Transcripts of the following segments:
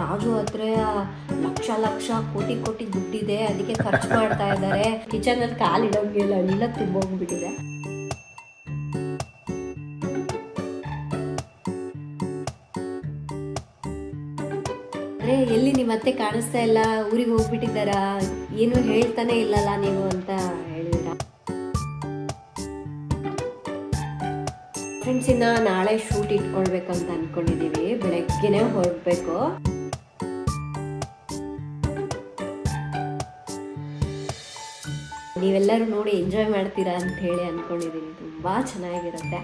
ರಾಜು ಹತ್ರ ಲಕ್ಷ ಲಕ್ಷ ಕೋಟಿ ಕೋಟಿ ದುಡ್ಡಿದೆ, ಅದಕ್ಕೆ ಖರ್ಚು ಮಾಡ್ತಾ ಇದ್ದಾರೆ. ಕಿಚನ್ ಅಲ್ಲಿ ಕಾಲಿಡೋಂಗಿಲ್ಲ, ಇಲ್ಲ ತುಂಬೋಗ್ಬಿಟ್ಟಿದೆ. ಅರೆ ಎಲ್ಲಿ ನಿಮ್ಮ ಅತ್ತೆ ಕಾಣಿಸ್ತಾ ಇಲ್ಲ, ಊರಿಗೆ ಹೋಗ್ಬಿಟ್ಟಿದ್ದಾರ, ಏನು ಹೇಳ್ತಾನೆ ಇಲ್ಲಲ್ಲ ನೀವು ಅಂತ ಹೇಳಿದಿರ. ಫ್ರೆಂಡ್ಸ್, ಇನ್ನ ನಾಳೆ ಶೂಟ್ ಇಟ್ಕೊಳ್ಬೇಕು ಅಂತ ಅನ್ಕೊಂಡಿದೀವಿ. ಬೆಳಗ್ಗೆನೆ ಹೊರಡ್ಬೇಕು. ನೀವೆಲ್ಲರೂ ನೋಡಿ ಎಂಜಾಯ್ ಮಾಡ್ತೀರಾ ಅಂತ ಹೇಳಿ ಅನ್ಕೊಂಡಿದ್ದೀನಿ. ತುಂಬಾ ಚೆನ್ನಾಗಿರುತ್ತೆ.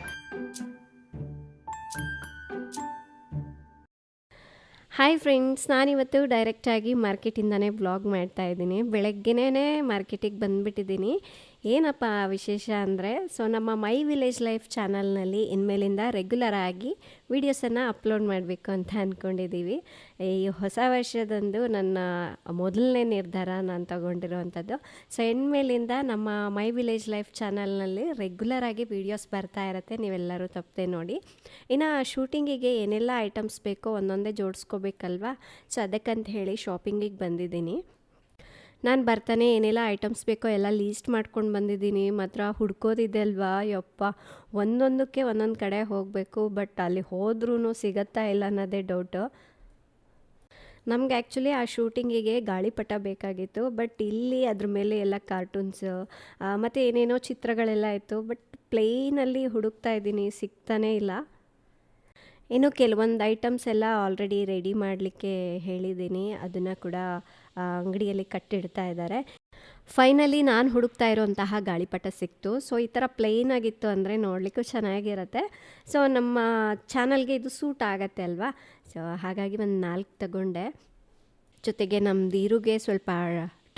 ಹಾಯ್ ಫ್ರೆಂಡ್ಸ್, ನಾನಿವತ್ತು ಡೈರೆಕ್ಟಾಗಿ ಮಾರ್ಕೆಟಿಂದನೇ ವ್ಲಾಗ್ ಮಾಡ್ತಾ ಇದ್ದೀನಿ. ಬೆಳಗ್ಗೆನೇ ಮಾರ್ಕೆಟಿಗೆ ಬಂದುಬಿಟ್ಟಿದ್ದೀನಿ. ಏನಪ್ಪ ವಿಶೇಷ ಅಂದರೆ, ನಮ್ಮ ಮೈ ವಿಲೇಜ್ ಲೈಫ್ ಚಾನಲ್ನಲ್ಲಿ ಇನ್ಮೇಲಿಂದ ರೆಗ್ಯುಲರ್ ಆಗಿ ವೀಡಿಯೋಸನ್ನು ಅಪ್ಲೋಡ್ ಮಾಡಬೇಕು ಅಂತ ಅಂದ್ಕೊಂಡಿದ್ದೀವಿ. ಈ ಹೊಸ ವರ್ಷದಂದು ನನ್ನ ಮೊದಲನೇ ನಿರ್ಧಾರ ನಾನು ತಗೊಂಡಿರೋವಂಥದ್ದು. ಇನ್ಮೇಲಿಂದ ನಮ್ಮ ಮೈ ವಿಲೇಜ್ ಲೈಫ್ ಚಾನಲ್ನಲ್ಲಿ ರೆಗ್ಯುಲರ್ ಆಗಿ ವೀಡಿಯೋಸ್ ಬರ್ತಾ ಇರುತ್ತೆ. ನೀವೆಲ್ಲರೂ ತಪ್ಪದೆ ನೋಡಿ. ಇನ್ನು ಶೂಟಿಂಗಿಗೆ ಏನೆಲ್ಲ ಐಟಮ್ಸ್ ಬೇಕೋ ಒಂದೊಂದೇ ಜೋಡಿಸ್ಕೋಬೇಕಲ್ವಾ. ಅದಕ್ಕಂತ ಹೇಳಿ ಶಾಪಿಂಗಿಗೆ ಬಂದಿದ್ದೀನಿ. ನಾನು ಬರ್ತಾನೆ ಏನೆಲ್ಲ ಐಟಮ್ಸ್ ಬೇಕೋ ಎಲ್ಲ ಲೀಸ್ಟ್ ಮಾಡ್ಕೊಂಡು ಬಂದಿದ್ದೀನಿ. ಮಾತ್ರ ಹುಡ್ಕೋದಿದೆ ಅಲ್ವಾ, ಯಪ್ಪ, ಒಂದೊಂದಕ್ಕೆ ಒಂದೊಂದು ಕಡೆ ಹೋಗಬೇಕು. ಬಟ್ ಅಲ್ಲಿ ಹೋದ್ರೂ ಸಿಗತ್ತಾ ಇಲ್ಲ ಅನ್ನೋದೇ ಡೌಟು. ನಮ್ಗೆ ಆ್ಯಕ್ಚುಲಿ ಆ ಶೂಟಿಂಗಿಗೆ ಗಾಳಿಪಟ ಬೇಕಾಗಿತ್ತು. ಬಟ್ ಇಲ್ಲಿ ಅದ್ರ ಮೇಲೆ ಎಲ್ಲ ಕಾರ್ಟೂನ್ಸು ಮತ್ತು ಏನೇನೋ ಚಿತ್ರಗಳೆಲ್ಲ ಇತ್ತು. ಬಟ್ ಪ್ಲೇನಲ್ಲಿ ಹುಡುಕ್ತಾ ಇದ್ದೀನಿ, ಸಿಗ್ತಾನೇ ಇಲ್ಲ. ಇನ್ನು ಕೆಲವೊಂದು ಐಟಮ್ಸ್ ಎಲ್ಲ ಆಲ್ರೆಡಿ ರೆಡಿ ಮಾಡಲಿಕ್ಕೆ ಹೇಳಿದ್ದೀನಿ. ಅದನ್ನು ಕೂಡ ಅಂಗಡಿಯಲ್ಲಿ ಕಟ್ಟಿಡ್ತಾ ಇದ್ದಾರೆ. ಫೈನಲಿ ನಾನು ಹುಡುಕ್ತಾ ಇರೋಂತಹ ಗಾಳಿಪಟ ಸಿಕ್ತು. ಈ ಥರ ಪ್ಲೇನ್ ಆಗಿತ್ತು ಅಂದರೆ ನೋಡಲಿಕ್ಕೂ ಚೆನ್ನಾಗಿರುತ್ತೆ. ನಮ್ಮ ಚಾನಲ್ಗೆ ಇದು ಸೂಟ್ ಆಗತ್ತೆ ಅಲ್ವಾ. ಹಾಗಾಗಿ ಒಂದು 4 ತಗೊಂಡೆ. ಜೊತೆಗೆ ನಮ್ಮ ಈರುಗೆ ಸ್ವಲ್ಪ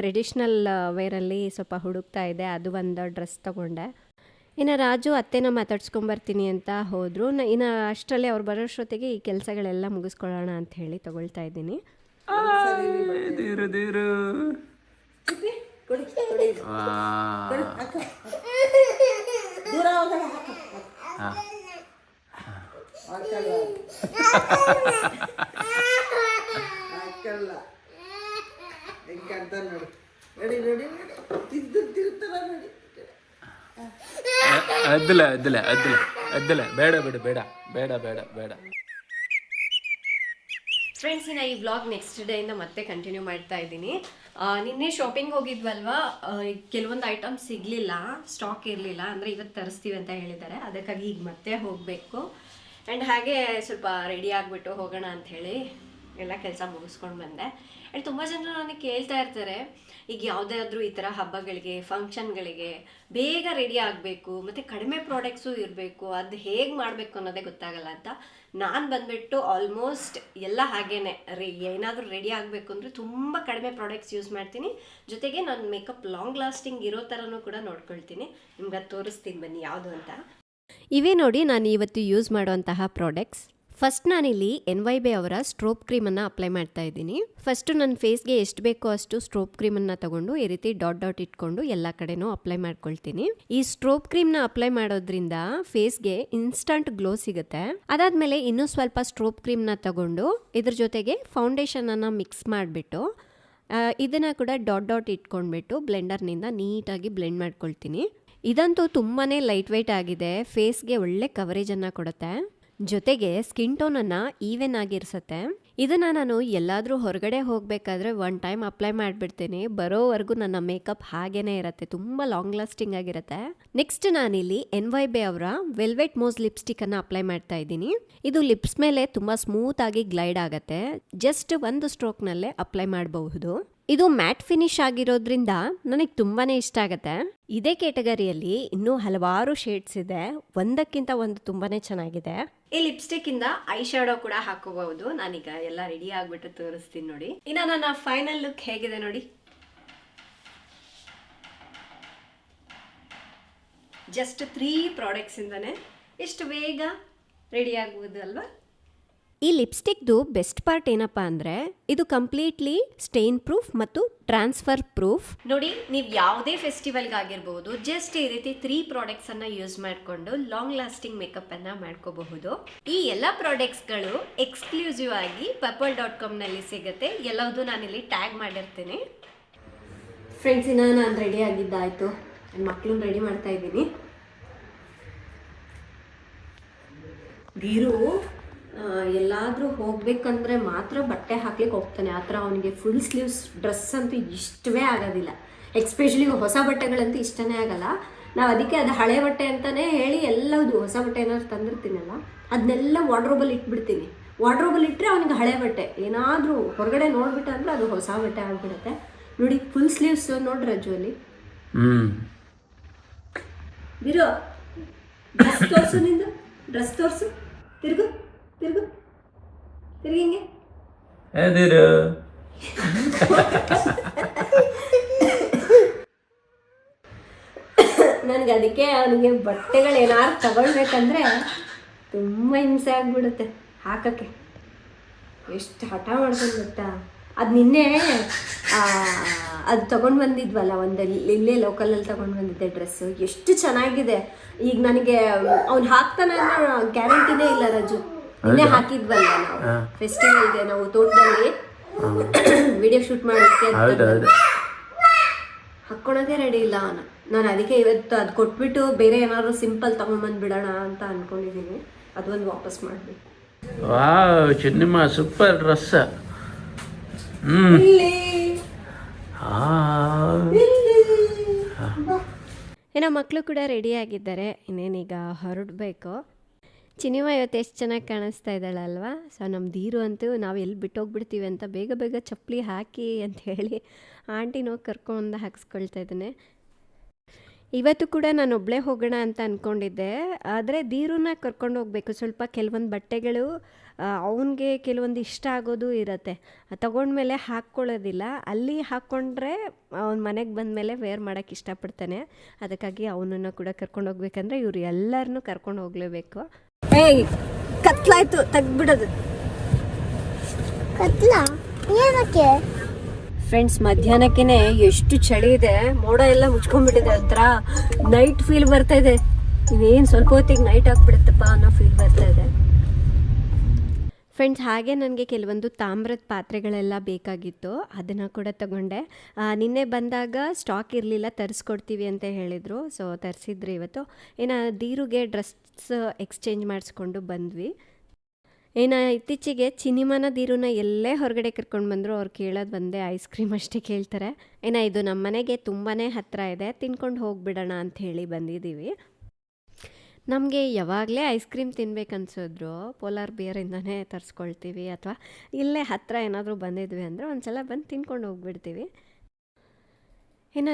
ಟ್ರೆಡಿಷ್ನಲ್ ವೇರಲ್ಲಿ ಸ್ವಲ್ಪ ಹುಡುಕ್ತಾ ಇದೆ, ಅದು ಒಂದು ಡ್ರೆಸ್ ತಗೊಂಡೆ. ಇನ್ನು ರಾಜು ಅತ್ತೆನ ಮಾತಾಡ್ಸ್ಕೊಂಬರ್ತೀನಿ ಅಂತ ಹೋದರು. ಇನ್ನು ಅಷ್ಟರಲ್ಲಿ ಅವ್ರು ಬರೋಷ್ಟೊತ್ತಿಗೆ ಈ ಕೆಲಸಗಳೆಲ್ಲ ಮುಗಿಸ್ಕೊಳ್ಳೋಣ ಅಂತ ಹೇಳಿ ತಗೊಳ್ತಾ ಇದ್ದೀನಿ. ಅದ್ದಲ್ಲ ಅದ್ದಲ್ಲ ಅದ್ದಲ್ಲ ಅದ್ದಲ್ಲ, ಬೇಡ ಬೇಡ ಬೇಡ ಬೇಡ ಬೇಡ ಬೇಡ. ಫ್ರೆಂಡ್ಸ್, ಇನ್ನು ಈ ವ್ಲಾಗ್ ನೆಕ್ಸ್ಟ್ ಡೇಯಿಂದ ಮತ್ತೆ ಕಂಟಿನ್ಯೂ ಮಾಡ್ತಾ ಇದ್ದೀನಿ. ನಿನ್ನೆ ಶಾಪಿಂಗ್ ಹೋಗಿದ್ವಲ್ವಾ, ಕೆಲವೊಂದು ಐಟಮ್ಸ್ ಸಿಗಲಿಲ್ಲ, ಸ್ಟಾಕ್ ಇರಲಿಲ್ಲ. ಅಂದರೆ ಇವತ್ತು ತರಿಸ್ತೀವಿ ಅಂತ ಹೇಳಿದ್ದಾರೆ. ಅದಕ್ಕಾಗಿ ಈಗ ಮತ್ತೆ ಹೋಗಬೇಕು. ಆ್ಯಂಡ್ ಹಾಗೆ ಸ್ವಲ್ಪ ರೆಡಿ ಆಗಿಬಿಟ್ಟು ಹೋಗೋಣ ಅಂಥೇಳಿ ಎಲ್ಲ ಕೆಲಸ ಮುಗಿಸ್ಕೊಂಡು ಬಂದೆ. ಆ್ಯಂಡ್ ತುಂಬ ಜನರು ನನಗೆ ಕೇಳ್ತಾ ಇರ್ತಾರೆ, ಈಗ ಯಾವುದಾದ್ರೂ ಈ ಥರ ಹಬ್ಬಗಳಿಗೆ, ಫಂಕ್ಷನ್ಗಳಿಗೆ ಬೇಗ ರೆಡಿ ಆಗಬೇಕು ಮತ್ತು ಕಡಿಮೆ ಪ್ರಾಡಕ್ಟ್ಸು ಇರಬೇಕು, ಅದು ಹೇಗೆ ಮಾಡಬೇಕು ಅನ್ನೋದೇ ಗೊತ್ತಾಗಲ್ಲ ಅಂತ. ನಾನು ಬಂದುಬಿಟ್ಟು ಆಲ್ಮೋಸ್ಟ್ ಎಲ್ಲ ಹಾಗೇನೆ ಏನಾದರೂ ರೆಡಿ ಆಗಬೇಕು ಅಂದರೆ ತುಂಬ ಕಡಿಮೆ ಪ್ರಾಡಕ್ಟ್ಸ್ ಯೂಸ್ ಮಾಡ್ತೀನಿ. ಜೊತೆಗೆ ನನ್ನ ಮೇಕಪ್ ಲಾಂಗ್ ಲಾಸ್ಟಿಂಗ್ ಇರೋ ಥರನೂ ಕೂಡ ನೋಡ್ಕೊಳ್ತೀನಿ. ನಿಮ್ಗೆ ಅದು ತೋರಿಸ್ತೀನಿ ಬನ್ನಿ ಯಾವುದು ಅಂತ. ಇವೇ ನೋಡಿ ನಾನು ಇವತ್ತು ಯೂಸ್ ಮಾಡುವಂತಹ ಪ್ರಾಡಕ್ಟ್ಸ್. ಫಸ್ಟ್ ನಾನಿಲ್ಲಿ NYB ಅವರ ಸ್ಟ್ರೋಪ್ ಕ್ರೀಮನ್ನು ಅಪ್ಲೈ ಮಾಡ್ತಾ ಇದ್ದೀನಿ. ಫಸ್ಟು ನನ್ನ ಫೇಸ್ಗೆ ಎಷ್ಟು ಬೇಕೋ ಅಷ್ಟು ಸ್ಟ್ರೋಪ್ ಕ್ರೀಮನ್ನು ತಗೊಂಡು ಈ ರೀತಿ ಡಾಟ್ ಡಾಟ್ ಇಟ್ಕೊಂಡು ಎಲ್ಲ ಕಡೆನೂ ಅಪ್ಲೈ ಮಾಡ್ಕೊಳ್ತೀನಿ. ಈ ಸ್ಟ್ರೋಪ್ ಕ್ರೀಮ್ನ ಅಪ್ಲೈ ಮಾಡೋದ್ರಿಂದ ಫೇಸ್ಗೆ ಇನ್ಸ್ಟಂಟ್ ಗ್ಲೋ ಸಿಗುತ್ತೆ. ಅದಾದ್ಮೇಲೆ ಇನ್ನೂ ಸ್ವಲ್ಪ ಸ್ಟ್ರೋಪ್ ಕ್ರೀಮ್ನ ತಗೊಂಡು ಇದ್ರ ಜೊತೆಗೆ ಫೌಂಡೇಶನನ್ನು ಮಿಕ್ಸ್ ಮಾಡಿಬಿಟ್ಟು ಇದನ್ನು ಕೂಡ ಡಾಟ್ ಡಾಟ್ ಇಟ್ಕೊಂಡ್ಬಿಟ್ಟು ಬ್ಲೆಂಡರ್ನಿಂದ ನೀಟಾಗಿ ಬ್ಲೆಂಡ್ ಮಾಡ್ಕೊಳ್ತೀನಿ. ಇದಂತೂ ತುಂಬಾ ಲೈಟ್ ವೆಯ್ಟ್ ಆಗಿದೆ, ಫೇಸ್ಗೆ ಒಳ್ಳೆ ಕವರೇಜನ್ನು ಕೊಡುತ್ತೆ. ಜೊತೆಗೆ ಸ್ಕಿನ್ ಟೋನನ್ನು ಈವೆನ್ ಆಗಿರಿಸುತ್ತೆ. ಇದನ್ನು ನಾನು ಎಲ್ಲಾದರೂ ಹೊರಗಡೆ ಹೋಗಬೇಕಾದ್ರೆ 1 ಟೈಮ್ ಅಪ್ಲೈ ಮಾಡಿಬಿಡ್ತೀನಿ. ಬರೋವರೆಗೂ ನನ್ನ ಮೇಕಪ್ ಹಾಗೇನೇ ಇರುತ್ತೆ, ತುಂಬ ಲಾಂಗ್ ಲಾಸ್ಟಿಂಗ್ ಆಗಿರುತ್ತೆ. ನೆಕ್ಸ್ಟ್ ನಾನಿಲ್ಲಿ NYB ಅವರ ವೆಲ್ವೆಟ್ ಮೋಸ್ ಲಿಪ್ಸ್ಟಿಕ್ಕನ್ನು ಅಪ್ಲೈ ಮಾಡ್ತಾ ಇದ್ದೀನಿ. ಇದು ಲಿಪ್ಸ್ ಮೇಲೆ ತುಂಬ ಸ್ಮೂತ್ ಆಗಿ ಗ್ಲೈಡ್ ಆಗುತ್ತೆ. ಜಸ್ಟ್ ಒಂದು ಸ್ಟ್ರೋಕ್ನಲ್ಲೇ ಅಪ್ಲೈ ಮಾಡಬಹುದು. ಇದು ಮ್ಯಾಟ್ ಫಿನಿಶ್ ಆಗಿರೋದ್ರಿಂದ ನನಗೆ ತುಂಬಾ ಇಷ್ಟ ಆಗುತ್ತೆ. ಇದೇ ಕ್ಯಾಟಗರಿಯಲ್ಲಿ ಇನ್ನೂ ಹಲವಾರು ಶೇಡ್ಸ್ ಇದೆ, ಒಂದಕ್ಕಿಂತ ಒಂದು ತುಂಬಾ ಚೆನ್ನಾಗಿದೆ. ಈ ಲಿಪ್ಸ್ಟಿಕ್ ಇಂದ ಐ ಶ್ಯಾಡೋ ಕೂಡ ಹಾಕೋಬಹುದು. ನಾನೀಗ ಎಲ್ಲ ರೆಡಿ ಆಗ್ಬಿಟ್ಟು ತೋರಿಸ್ತೀನಿ ನೋಡಿ. ಇನ್ನು ನನ್ನ ಫೈನಲ್ ಲುಕ್ ಹೇಗಿದೆ ನೋಡಿ. ಜಸ್ಟ್ 3 ಪ್ರಾಡಕ್ಟ್ಸ್ ಇಂದಾನೆ ಎಷ್ಟು ಬೇಗ ರೆಡಿ ಆಗ್ಬೋದು ಅಲ್ವಾ. ಈ ಲಿಪ್ಸ್ಟಿಕ್ದು ಬೆಸ್ಟ್ ಪಾರ್ಟ್ ಏನಪ್ಪ ಅಂದರೆ ಇದು ಕಂಪ್ಲೀಟ್ಲಿ ಸ್ಟೇನ್ ಪ್ರೂಫ್ ಮತ್ತು ಟ್ರಾನ್ಸ್ಫರ್ ಪ್ರೂಫ್. ನೋಡಿ, ನೀವು ಯಾವುದೇ ಫೆಸ್ಟಿವಲ್ಗಾಗಿರ್ಬೋದು ಜಸ್ಟ್ ಈ ರೀತಿ 3 ಪ್ರಾಡಕ್ಟ್ಸನ್ನು ಯೂಸ್ ಮಾಡಿಕೊಂಡು ಲಾಂಗ್ ಲಾಸ್ಟಿಂಗ್ ಮೇಕಪ್ಪನ್ನು ಮಾಡ್ಕೋಬಹುದು. ಈ ಎಲ್ಲ ಪ್ರಾಡಕ್ಟ್ಸ್ಗಳು ಎಕ್ಸ್ಕ್ಲೂಸಿವ್ ಆಗಿ purple.com ಸಿಗುತ್ತೆ. ಎಲ್ಲವೂ ನಾನಿಲ್ಲಿ ಟ್ಯಾಗ್ ಮಾಡಿರ್ತೀನಿ. ಫ್ರೆಂಡ್ಸ್, ನಾನು ರೆಡಿ ಆಗಿದ್ದಾಯಿತು. ನನ್ನ ಮಕ್ಕಳನ್ನ ರೆಡಿ ಮಾಡ್ತಾ ಇದ್ದೀನಿ. ಗೀರು ಎಲ್ಲಾದರೂ ಹೋಗ್ಬೇಕಂದ್ರೆ ಮಾತ್ರ ಬಟ್ಟೆ ಹಾಕ್ಲಿಕ್ಕೆ ಹೋಗ್ತಾನೆ. ಆ ಥರ ಅವನಿಗೆ ಫುಲ್ ಸ್ಲೀವ್ಸ್ ಡ್ರೆಸ್ ಅಂತೂ ಇಷ್ಟವೇ ಆಗೋದಿಲ್ಲ. ಎಕ್ಸ್ಪೆಷಲಿ ಹೊಸ ಬಟ್ಟೆಗಳಂತೂ ಇಷ್ಟನೇ ಆಗಲ್ಲ. ನಾವು ಅದಕ್ಕೆ ಅದು ಹಳೆ ಬಟ್ಟೆ ಅಂತಲೇ ಹೇಳಿ ಎಲ್ಲದು ಹೊಸ ಬಟ್ಟೆ ಏನಾದ್ರು ತಂದಿರ್ತೀನಲ್ಲ ಅದನ್ನೆಲ್ಲ ವಾರ್ಡ್ರೋಬಲ್ಲಿ ಇಟ್ಬಿಡ್ತೀನಿ. ವಾರ್ಡ್ರೋಬಲ್ಲಿ ಇಟ್ಟರೆ ಅವನಿಗೆ ಹಳೆ ಬಟ್ಟೆ ಏನಾದರೂ ಹೊರಗಡೆ ನೋಡ್ಬಿಟ್ಟ ಅಂದರೆ ಅದು ಹೊಸ ಬಟ್ಟೆ ಆಗಿಬಿಡುತ್ತೆ. ನೋಡಿ, ಫುಲ್ ಸ್ಲೀವ್ಸ್ ನೋಡ್ರಿ ರಜುವಲ್ಲಿ. ಬಿರು ಡ್ರೆಸ್ ತೋರಿಸು, ನಿಂದು ಡ್ರೆಸ್ ತೋರಿಸು. ತಿರುಗು ತಿರುಗು ತಿರುಗಿ ಹಿಂಗೆ. ನನಗೆ ಅದಕ್ಕೆ ಅವನಿಗೆ ಬಟ್ಟೆಗಳು ಏನಾದ್ರು ತಗೊಳ್ಬೇಕಂದ್ರೆ ತುಂಬ ಹಿಂಸೆ ಆಗ್ಬಿಡುತ್ತೆ ಹಾಕಕ್ಕೆ. ಎಷ್ಟು ಹಠ ಮಾಡ್ಕೊಂಡು ಗೊತ್ತಾ. ಅದು ನಿನ್ನೆ ಅದು ತೊಗೊಂಡು ಬಂದಿದ್ವಲ್ಲ, ಒಂದು ಇಲ್ಲೇ ಲೋಕಲಲ್ಲಿ ತೊಗೊಂಡು ಬಂದಿದ್ದೆ ಡ್ರೆಸ್ಸು. ಎಷ್ಟು ಚೆನ್ನಾಗಿದೆ. ಈಗ ನನಗೆ ಅವ್ನು ಹಾಕ್ತಾನೆ ಅನ್ನೋ ಗ್ಯಾರಂಟಿನೇ ಇಲ್ಲ ರಜು. ನಿನ್ನೆ ಹಾಕಿದ್ವಲ್ಲ ನಾವು ಫೆಸ್ಟಿವಲ್ಗೆ, ನಾವು ತೋಟದಲ್ಲಿ ವಿಡಿಯೋ ಶೂಟ್ ಮಾಡೋಕ್ಕೆ ಹಾಕ್ಕೊಳೋದೇ ರೆಡಿ ಇಲ್ಲ ಅವನು. ನಾನು ಅದಕ್ಕೆ ಇವತ್ತು ಅದು ಕೊಟ್ಬಿಟ್ಟು ಬೇರೆ ಏನಾದ್ರು ಸಿಂಪಲ್ ತೊಗೊಂಡ್ಬಂದ್ಬಿಡೋಣ ಅಂತ ಅಂದ್ಕೊಂಡಿದ್ದೀನಿ. ಅದೊಂದು ವಾಪಸ್ ಮಾಡಬೇಕು. ವಾವ್, ಚಿನ್ನಿಮ್ಮ ಸೂಪರ್ ಡ್ರೆಸ್. ಏನೋ ಮಕ್ಕಳು ಕೂಡ ರೆಡಿ ಆಗಿದ್ದಾರೆ. ಇನ್ನೇನೀಗ ಹೊರಡಬೇಕು. ಚಿನಿಮ ಇವತ್ತು ಎಷ್ಟು ಚೆನ್ನಾಗಿ ಕಾಣಿಸ್ತಾ ಇದ್ದಾಳಲ್ವಾ. ಸೊ ನಮ್ಮ ಧೀರು ಅಂತೂ ನಾವು ಎಲ್ಲಿ ಬಿಟ್ಟೋಗ್ಬಿಡ್ತೀವಿ ಅಂತ ಬೇಗ ಬೇಗ ಚಪ್ಪಲಿ ಹಾಕಿ ಅಂತ ಹೇಳಿ ಆಂಟಿನೋ ಕರ್ಕೊಂಡು ಹಾಕಿಸ್ಕೊಳ್ತಾ ಇದ್ದಾನೆ. ಇವತ್ತು ಕೂಡ ನಾನು ಒಬ್ಬಳೇ ಹೋಗೋಣ ಅಂತ ಅಂದ್ಕೊಂಡಿದ್ದೆ. ಆದರೆ ಧೀರುನ ಕರ್ಕೊಂಡು ಹೋಗಬೇಕು. ಸ್ವಲ್ಪ ಕೆಲವೊಂದು ಬಟ್ಟೆಗಳು ಅವನಿಗೆ ಕೆಲವೊಂದು ಇಷ್ಟ ಆಗೋದು ಇರುತ್ತೆ. ತಗೊಂಡ್ಮೇಲೆ ಹಾಕ್ಕೊಳ್ಳೋದಿಲ್ಲ. ಅಲ್ಲಿ ಹಾಕ್ಕೊಂಡ್ರೆ ಅವ್ನ ಮನೆಗೆ ಬಂದಮೇಲೆ ವೇರ್ ಮಾಡೋಕ್ಕೆ ಇಷ್ಟಪಡ್ತಾನೆ. ಅದಕ್ಕಾಗಿ ಅವನನ್ನು ಕೂಡ ಕರ್ಕೊಂಡು ಹೋಗ್ಬೇಕಂದ್ರೆ ಇವ್ರು ಎಲ್ಲರನ್ನೂ ಕರ್ಕೊಂಡು ಹೋಗಲೇಬೇಕು. ಏಯ್, ಕತ್ಲಾಯ್ತು, ತೆಗ್ದ್ಬಿಡೋದು. ಏನಕ್ಕೆ ಫ್ರೆಂಡ್ಸ್, ಮಧ್ಯಾಹ್ನಕ್ಕೆ ಎಷ್ಟು ಚಳಿ ಇದೆ. ಮೋಡ ಎಲ್ಲ ಮುಚ್ಕೊಂಡ್ಬಿಟ್ಟಿದೆ. ಒಂಥರ ನೈಟ್ ಫೀಲ್ ಬರ್ತಾ ಇದೆ. ಇನ್ನೇನು ಸ್ವಲ್ಪ ಹೊತ್ತಿಗೆ ನೈಟ್ ಆಗ್ಬಿಡುತ್ತಪ್ಪ ಅನ್ನೋ ಫೀಲ್ ಬರ್ತಾ ಇದೆ. ಫ್ರೆಂಡ್ಸ್, ಹಾಗೆ ನನಗೆ ಕೆಲವೊಂದು ತಾಮ್ರದ ಪಾತ್ರೆಗಳೆಲ್ಲ ಬೇಕಾಗಿತ್ತು. ಅದನ್ನು ಕೂಡ ತಗೊಂಡೆ. ನಿನ್ನೆ ಬಂದಾಗ ಸ್ಟಾಕ್ ಇರಲಿಲ್ಲ, ತರಿಸ್ಕೊಡ್ತೀವಿ ಅಂತ ಹೇಳಿದರು. ಸೊ ತರಿಸಿದ್ರು ಇವತ್ತು. ಧೀರುಗೆ ಡ್ರೆಸ್ ಎಕ್ಸ್ಚೇಂಜ್ ಮಾಡಿಸ್ಕೊಂಡು ಬಂದ್ವಿ. ಇತ್ತೀಚೆಗೆ ಚಿನಿಮನ ಧೀರುನ ಎಲ್ಲೇ ಹೊರಗಡೆ ಕರ್ಕೊಂಡು ಬಂದರು ಅವ್ರು ಕೇಳೋದು ಒಂದೇ ಐಸ್ ಕ್ರೀಮ್ ಅಷ್ಟೇ ಕೇಳ್ತಾರೆ. ಇದು ನಮ್ಮ ಮನೆಗೆ ತುಂಬಾ ಹತ್ತಿರ ಇದೆ, ತಿನ್ಕೊಂಡು ಹೋಗಿಬಿಡೋಣ ಅಂಥೇಳಿ ಬಂದಿದ್ದೀವಿ. ನಮಗೆ ಯಾವಾಗಲೇ ಐಸ್ ಕ್ರೀಮ್ ತಿನ್ಬೇಕನ್ಸಿದ್ರು ಪೋಲಾರ್ ಬಿಯರಿಂದನೇ ತರಿಸ್ಕೊಳ್ತೀವಿ. ಅಥವಾ ಇಲ್ಲೇ ಹತ್ತಿರ ಏನಾದರೂ ಬಂದಿದ್ವಿ ಅಂದರೆ ಒಂದು ಸಲ ಬಂದು ತಿನ್ಕೊಂಡು ಹೋಗ್ಬಿಡ್ತೀವಿ.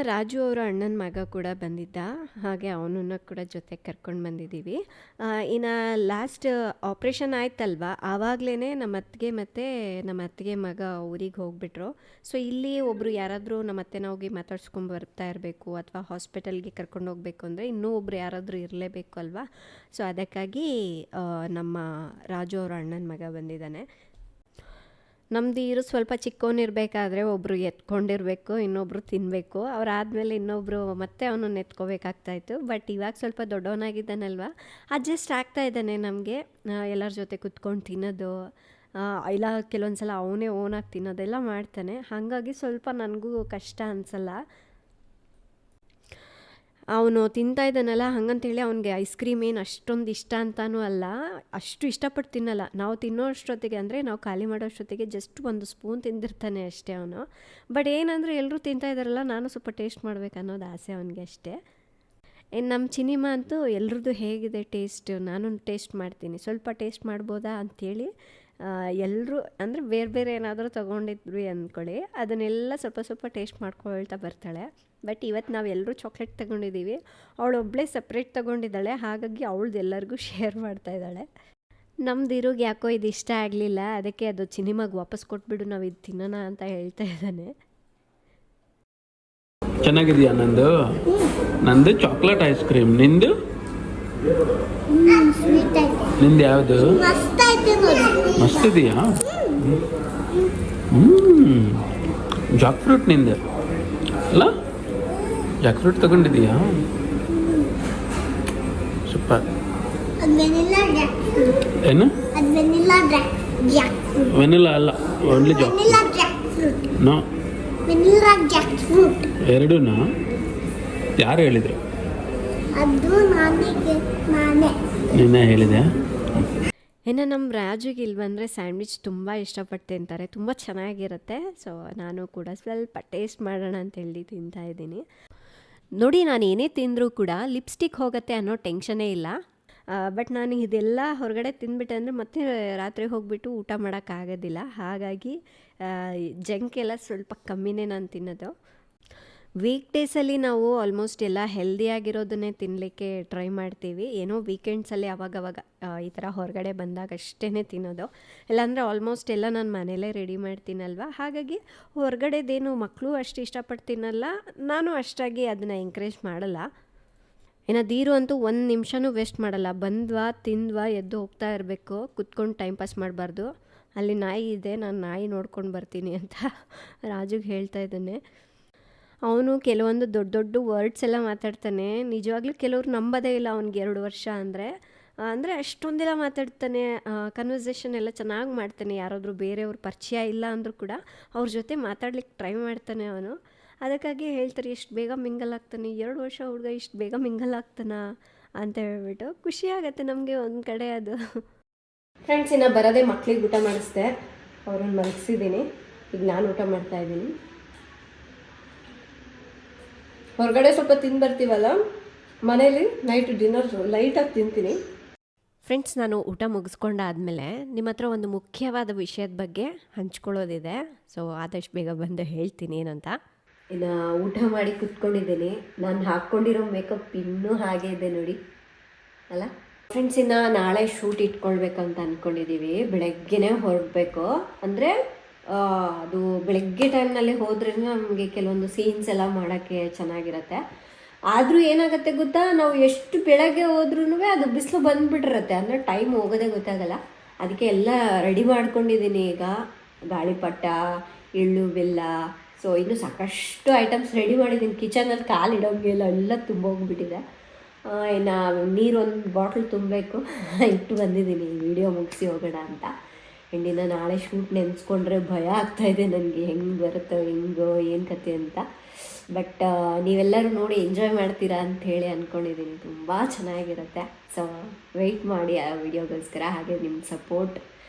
ರಾಜು ಅವರ ಅಣ್ಣನ ಮಗ ಕೂಡ ಬಂದಿದ್ದ. ಹಾಗೆ ಅವನನ್ನು ಕೂಡ ಜೊತೆಗೆ ಕರ್ಕೊಂಡು ಬಂದಿದ್ದೀವಿ. ಲಾಸ್ಟ್ ಆಪ್ರೇಷನ್ ಆಯ್ತಲ್ವ, ಆವಾಗಲೇ ನಮ್ಮ ಅತ್ತಿಗೆ ಮತ್ತು ನಮ್ಮ ಅತ್ತಿಗೆ ಮಗ ಊರಿಗೆ ಹೋಗಿಬಿಟ್ರು. ಸೊ ಇಲ್ಲಿ ಒಬ್ಬರು ಯಾರಾದರೂ ನಮ್ಮ ಅತ್ತೆನ ಹೋಗಿ ಮಾತಾಡ್ಸ್ಕೊಂಡು ಬರ್ತಾ ಇರಬೇಕು ಅಥವಾ ಹಾಸ್ಪಿಟಲ್ಗೆ ಕರ್ಕೊಂಡು ಹೋಗಬೇಕು ಅಂದರೆ ಇನ್ನೂ ಒಬ್ರು ಯಾರಾದರೂ ಇರಲೇಬೇಕು ಅಲ್ವಾ. ಸೊ ಅದಕ್ಕಾಗಿ ನಮ್ಮ ರಾಜು ಅವರ ಅಣ್ಣನ ಮಗ ಬಂದಿದ್ದಾನೆ. ನಮ್ಮದು ಇರು ಸ್ವಲ್ಪ ಚಿಕ್ಕವನಿರಬೇಕಾದ್ರೆ ಒಬ್ಬರು ಎತ್ಕೊಂಡಿರಬೇಕು, ಇನ್ನೊಬ್ಬರು ತಿನ್ನಬೇಕು. ಅವರಾದಮೇಲೆ ಇನ್ನೊಬ್ಬರು ಮತ್ತೆ ಅವನನ್ನು ಎತ್ಕೋಬೇಕಾಗ್ತಾಯಿತ್ತು. ಬಟ್ ಇವಾಗ ಸ್ವಲ್ಪ ದೊಡ್ಡವನಾಗಿದ್ದಾನಲ್ವ, ಅಡ್ಜಸ್ಟ್ ಆಗ್ತಾ ಇದ್ದಾನೆ. ನಮಗೆ ಎಲ್ಲರ ಜೊತೆ ಕುತ್ಕೊಂಡು ತಿನ್ನೋದು, ಇಲ್ಲ ಕೆಲವೊಂದು ಸಲ ಅವನೇ ಓನಾಗಿ ತಿನ್ನೋದೆಲ್ಲ ಮಾಡ್ತಾನೆ. ಹಾಗಾಗಿ ಸ್ವಲ್ಪ ನನಗೂ ಕಷ್ಟ ಅನಿಸಲ್ಲ. ಅವನು ತಿಂತಾ ಇದ್ದಾನಲ್ಲ, ಹಾಗಂತೇಳಿ ಅವನಿಗೆ ಐಸ್ ಕ್ರೀಮ್ ಏನು ಅಷ್ಟೊಂದು ಇಷ್ಟ ಅಂತಲೂ ಅಲ್ಲ, ಅಷ್ಟು ಇಷ್ಟಪಟ್ಟು ತಿನ್ನಲ್ಲ. ನಾವು ತಿನ್ನೋ ಅಷ್ಟೊತ್ತಿಗೆ ಅಂದರೆ ನಾವು ಖಾಲಿ ಮಾಡೋ ಅಷ್ಟೊತ್ತಿಗೆ ಜಸ್ಟ್ 1 ಸ್ಪೂನ್ ತಿಂದಿರ್ತಾನೆ ಅಷ್ಟೇ ಅವನು. ಬಟ್ ಏನಂದರೆ ಎಲ್ಲರೂ ತಿಂತಾ ಇದ್ದಾರಲ್ಲ, ನಾನು ಸ್ವಲ್ಪ ಟೇಸ್ಟ್ ಮಾಡ್ಬೇಕು ಅನ್ನೋದು ಆಸೆ ಅವನಿಗೆ ಅಷ್ಟೇ. ನಮ್ಮ ಚಿನಿಮ ಅಂತೂ ಎಲ್ರದ್ದು ಹೇಗಿದೆ ಟೇಸ್ಟ್, ನಾನು ಟೇಸ್ಟ್ ಮಾಡ್ತೀನಿ, ಸ್ವಲ್ಪ ಟೇಸ್ಟ್ ಮಾಡ್ಬೋದಾ ಅಂಥೇಳಿ ಎಲ್ಲರೂ ಅಂದರೆ ಬೇರೆ ಬೇರೆ ಏನಾದರೂ ತೊಗೊಂಡಿದ್ವಿ ಅಂದ್ಕೊಳ್ಳಿ, ಅದನ್ನೆಲ್ಲ ಸ್ವಲ್ಪ ಸ್ವಲ್ಪ ಟೇಸ್ಟ್ ಮಾಡ್ಕೊಳ್ತಾ ಬರ್ತಾಳೆ. ಬಟ್ ಇವತ್ತು ನಾವೆಲ್ಲರೂ ಚಾಕ್ಲೇಟ್ ತೊಗೊಂಡಿದ್ದೀವಿ, ಅವಳೊಬ್ಬಳೇ ಸಪ್ರೇಟ್ ತೊಗೊಂಡಿದ್ದಾಳೆ. ಹಾಗಾಗಿ ಅವಳದು ಎಲ್ಲರಿಗೂ ಶೇರ್ ಮಾಡ್ತಾಯಿದ್ದಾಳೆ. ನಮ್ದು ಇರೋಗೆ ಯಾಕೋ ಇದು ಇಷ್ಟ ಆಗಲಿಲ್ಲ, ಅದಕ್ಕೆ ಅದು ಚಿನಿಮಾಗೆ ವಾಪಸ್ ಕೊಟ್ಬಿಡು, ನಾವು ಇದು ತಿನ್ನೋಣ ಅಂತ ಹೇಳ್ತಾ ಇದ್ದಾನೆ. ಚೆನ್ನಾಗಿದೆಯಾ? ನಂದು ಚಾಕ್ಲೇಟ್ ಐಸ್ ಕ್ರೀಮ್, ನಿಂದು ನಿಂದು ಯಾವುದು ಮಸ್ತ್ ಐತೆ ನೋಡಿ. ಮಸ್ತ್ ಇದೆಯಾ ಜಾಕ್ ಫ್ರೂಟ್ ನಿಂದು ಅಲ್ಲ ಜಾಕ್ ಫ್ರೂಟ್ ತಗೊಂಡಿದೀಯಾ ಸೂಪರ್. ಅದು ವೆನಿಲಾ ಜಾಕ್ ಫ್ರೂಟ್. ಏನು ಅದು ವೆನಿಲಾ ಜಾಕ್ ಫ್ರೂಟ್. ವೆನಿಲಾ ಅಲ್ಲ only jack vanilla jackfruit. No vanilla jackfruit. ಎರಡೂ ಯಾರು ಹೇಳಿದರು? ಅದು ನಾನೇ ನಿನ್ನೆ ಹೇಳಿದೆ. ಇನ್ನು ನಮ್ಮ ರಾಜುಗೆ ಇಲ್ಲಿ ಬಂದರೆ ಸ್ಯಾಂಡ್ವಿಚ್ ತುಂಬ ಇಷ್ಟಪಟ್ಟು ತಿಂತಾರೆ, ತುಂಬ ಚೆನ್ನಾಗಿರುತ್ತೆ. ಸೊ ನಾನು ಕೂಡ ಸ್ವಲ್ಪ ಟೇಸ್ಟ್ ಮಾಡೋಣ ಅಂತ ಹೇಳಿ ತಿಂತಾ ಇದ್ದೀನಿ. ನೋಡಿ, ನಾನು ಏನೇ ತಿಂದರೂ ಕೂಡ ಲಿಪ್ಸ್ಟಿಕ್ ಹೋಗುತ್ತೆ ಅನ್ನೋ ಟೆನ್ಷನೇ ಇಲ್ಲ. ಬಟ್ ನಾನು ಇದೆಲ್ಲ ಹೊರಗಡೆ ತಿಂದ್ಬಿಟ್ಟೆ ಅಂದರೆ ಮತ್ತೆ ರಾತ್ರಿ ಹೋಗಿಬಿಟ್ಟು ಊಟ ಮಾಡೋಕ್ಕಾಗೋದಿಲ್ಲ. ಹಾಗಾಗಿ ಜಂಕ್ ಎಲ್ಲ ಸ್ವಲ್ಪ ಕಮ್ಮಿನೇ ನಾನು ತಿನ್ನೋದು. ವೀಕ್ ಡೇಸಲ್ಲಿ ನಾವು ಆಲ್ಮೋಸ್ಟ್ ಎಲ್ಲ ಹೆಲ್ದಿಯಾಗಿರೋದನ್ನೇ ತಿನ್ನಲಿಕ್ಕೆ ಟ್ರೈ ಮಾಡ್ತೀವಿ. ಏನೋ ವೀಕೆಂಡ್ಸಲ್ಲಿ ಅವಾಗವಾಗ ಈ ಥರ ಹೊರಗಡೆ ಬಂದಾಗ ಅಷ್ಟೇ ತಿನ್ನೋದು. ಇಲ್ಲಾಂದರೆ ಆಲ್ಮೋಸ್ಟ್ ಎಲ್ಲ ನಾನು ಮನೇಲೇ ರೆಡಿ ಮಾಡ್ತೀನಲ್ವ. ಹಾಗಾಗಿ ಹೊರಗಡೆದೇನು ಮಕ್ಕಳು ಅಷ್ಟು ಇಷ್ಟಪಟ್ಟು ತಿನ್ನಲ್ಲ, ನಾನು ಅಷ್ಟಾಗಿ ಅದನ್ನು ಎಂಕರೇಜ್ ಮಾಡಲ್ಲ. ಇನ್ನು ದೀರು ಅಂತೂ ಒಂದು ನಿಮಿಷನೂ ವೇಸ್ಟ್ ಮಾಡಲ್ಲ. ಬಂದ್ವಾ ತಿಂದ್ವಾ ಎದ್ದು ಹೋಗ್ತಾ ಇರಬೇಕು, ಕುತ್ಕೊಂಡು ಟೈಮ್ ಪಾಸ್ ಮಾಡಬಾರ್ದು. ಅಲ್ಲಿ ನಾಯಿ ಇದೆ, ನಾನು ನಾಯಿ ನೋಡ್ಕೊಂಡು ಬರ್ತೀನಿ ಅಂತ ರಾಜುಗೆ ಹೇಳ್ತಾ ಇದ್ದಾನೆ. ಅವನು ಕೆಲವೊಂದು ದೊಡ್ಡ ದೊಡ್ಡ ವರ್ಡ್ಸ್ ಎಲ್ಲ ಮಾತಾಡ್ತಾನೆ. ನಿಜವಾಗ್ಲೂ ಕೆಲವ್ರು ನಂಬೋದೇ ಇಲ್ಲ ಅವ್ನಿಗೆ 2 ವರ್ಷ ಅಂದರೆ ಅಷ್ಟೊಂದೆಲ್ಲ ಮಾತಾಡ್ತಾನೆ. ಕನ್ವರ್ಸೇಷನ್ ಎಲ್ಲ ಚೆನ್ನಾಗಿ ಮಾಡ್ತಾನೆ. ಯಾರಾದರೂ ಬೇರೆಯವ್ರ ಪರಿಚಯ ಇಲ್ಲ ಅಂದರೂ ಕೂಡ ಅವ್ರ ಜೊತೆ ಮಾತಾಡ್ಲಿಕ್ಕೆ ಟ್ರೈ ಮಾಡ್ತಾನೆ ಅವನು. ಅದಕ್ಕಾಗಿ ಹೇಳ್ತಾರೆ ಎಷ್ಟು ಬೇಗ ಮಿಂಗಲ್ ಆಗ್ತಾನೆ, 2 ವರ್ಷ ಹುಡುಗ ಇಷ್ಟು ಬೇಗ ಮಿಂಗಲ್ ಆಗ್ತಾನ ಅಂತ ಹೇಳ್ಬಿಟ್ಟು ಖುಷಿ ಆಗುತ್ತೆ ನಮಗೆ ಒಂದು ಕಡೆ ಅದು. ಫ್ರೆಂಡ್ಸ್, ಇನ್ನು ಬರೋದೇ ಮಕ್ಳಿಗೆ ಊಟ ಮಾಡಿಸ್ದೆ, ಅವ್ರನ್ನ ಮಲಗಿಸಿದ್ದೀನಿ. ಈಗ ನಾನು ಊಟ ಮಾಡ್ತಾಯಿದ್ದೀನಿ. ಹೊರಗಡೆ ಸ್ವಲ್ಪ ತಿಂದು ಬರ್ತೀವಲ್ಲ, ಮನೇಲಿ ನೈಟ್ ಡಿನ್ನರ್ ಲೈಟಾಗಿ ತಿಂತೀನಿ. ಫ್ರೆಂಡ್ಸ್, ನಾನು ಊಟ ಮುಗಿಸ್ಕೊಂಡಾದ್ಮೇಲೆ ನಿಮ್ಮ ಹತ್ರ ಒಂದು ಮುಖ್ಯವಾದ ವಿಷಯದ ಬಗ್ಗೆ ಹಂಚ್ಕೊಳ್ಳೋದಿದೆ. ಸೊ ಆದಷ್ಟು ಬೇಗ ಬಂದು ಹೇಳ್ತೀನಿ ಏನಂತ. ಇನ್ನು ಊಟ ಮಾಡಿ ಕುತ್ಕೊಂಡಿದ್ದೀನಿ. ನಾನು ಹಾಕ್ಕೊಂಡಿರೋ ಮೇಕಪ್ ಇನ್ನೂ ಹಾಗೆ ಇದೆ ನೋಡಿ ಅಲ್ಲ. ಫ್ರೆಂಡ್ಸ್, ಇನ್ನು ನಾಳೆ ಶೂಟ್ ಇಟ್ಕೊಳ್ಬೇಕಂತ ಅಂದ್ಕೊಂಡಿದ್ದೀವಿ. ಬೆಳಗ್ಗೆನೇ ಹೊರಡಬೇಕು. ಅಂದರೆ ಅದು ಬೆಳಗ್ಗೆ ಟೈಮ್ನಲ್ಲಿ ಹೋದ್ರೂ ನಮಗೆ ಕೆಲವೊಂದು ಸೀನ್ಸ್ ಎಲ್ಲ ಮಾಡೋಕ್ಕೆ ಚೆನ್ನಾಗಿರುತ್ತೆ. ಆದರೂ ಏನಾಗುತ್ತೆ ಗೊತ್ತಾ, ನಾವು ಎಷ್ಟು ಬೆಳಗ್ಗೆ ಹೋದ್ರೂ ಅದು ಬಿಸಿಲು ಬಂದುಬಿಟ್ಟಿರುತ್ತೆ. ಅಂದರೆ ಟೈಮ್ ಹೋಗೋದೇ ಗೊತ್ತಾಗಲ್ಲ. ಅದಕ್ಕೆ ಎಲ್ಲ ರೆಡಿ ಮಾಡ್ಕೊಂಡಿದ್ದೀನಿ. ಈಗ ಗಾಳಿಪಟ, ಎಳ್ಳು, ಬೆಲ್ಲ, ಸೊ ಇನ್ನೂ ಸಾಕಷ್ಟು ಐಟಮ್ಸ್ ರೆಡಿ ಮಾಡಿದ್ದೀನಿ. ಕಿಚನಲ್ಲಿ ಕಾಲಿಡೋಂಗೆಲ್ಲ ಎಲ್ಲ ತುಂಬೋಗ್ಬಿಟ್ಟಿದೆ. ಇನ್ನು ನೀರು ಒಂದು ಬಾಟ್ಲ್ ತುಂಬಬೇಕು ಇಟ್ಟು ಬಂದಿದ್ದೀನಿ ವಿಡಿಯೋ ಮುಗಿಸಿ ಹೋಗೋಣ ಅಂತ. ಎಂಡಿನ ನಾಳೆ ಶೂಟ್ ನೆನೆಸ್ಕೊಂಡ್ರೆ ಭಯ ಆಗ್ತಾಯಿದೆ ನನಗೆ, ಹೆಂಗೆ ಬರುತ್ತೋ ಹೆಂಗೋ ಏನು ಕತೆ ಅಂತ. ಬಟ್ ನೀವೆಲ್ಲರೂ ನೋಡಿ ಎಂಜಾಯ್ ಮಾಡ್ತೀರಾ ಅಂಥೇಳಿ ಅಂದ್ಕೊಂಡಿದ್ದೀನಿ. ತುಂಬ ಚೆನ್ನಾಗಿರುತ್ತೆ. ಸೊ ವೆಯ್ಟ್ ಮಾಡಿ ಆ ವಿಡಿಯೋಗೋಸ್ಕರ. ಹಾಗೆ ನಿಮ್ಮ ಸಪೋರ್ಟ್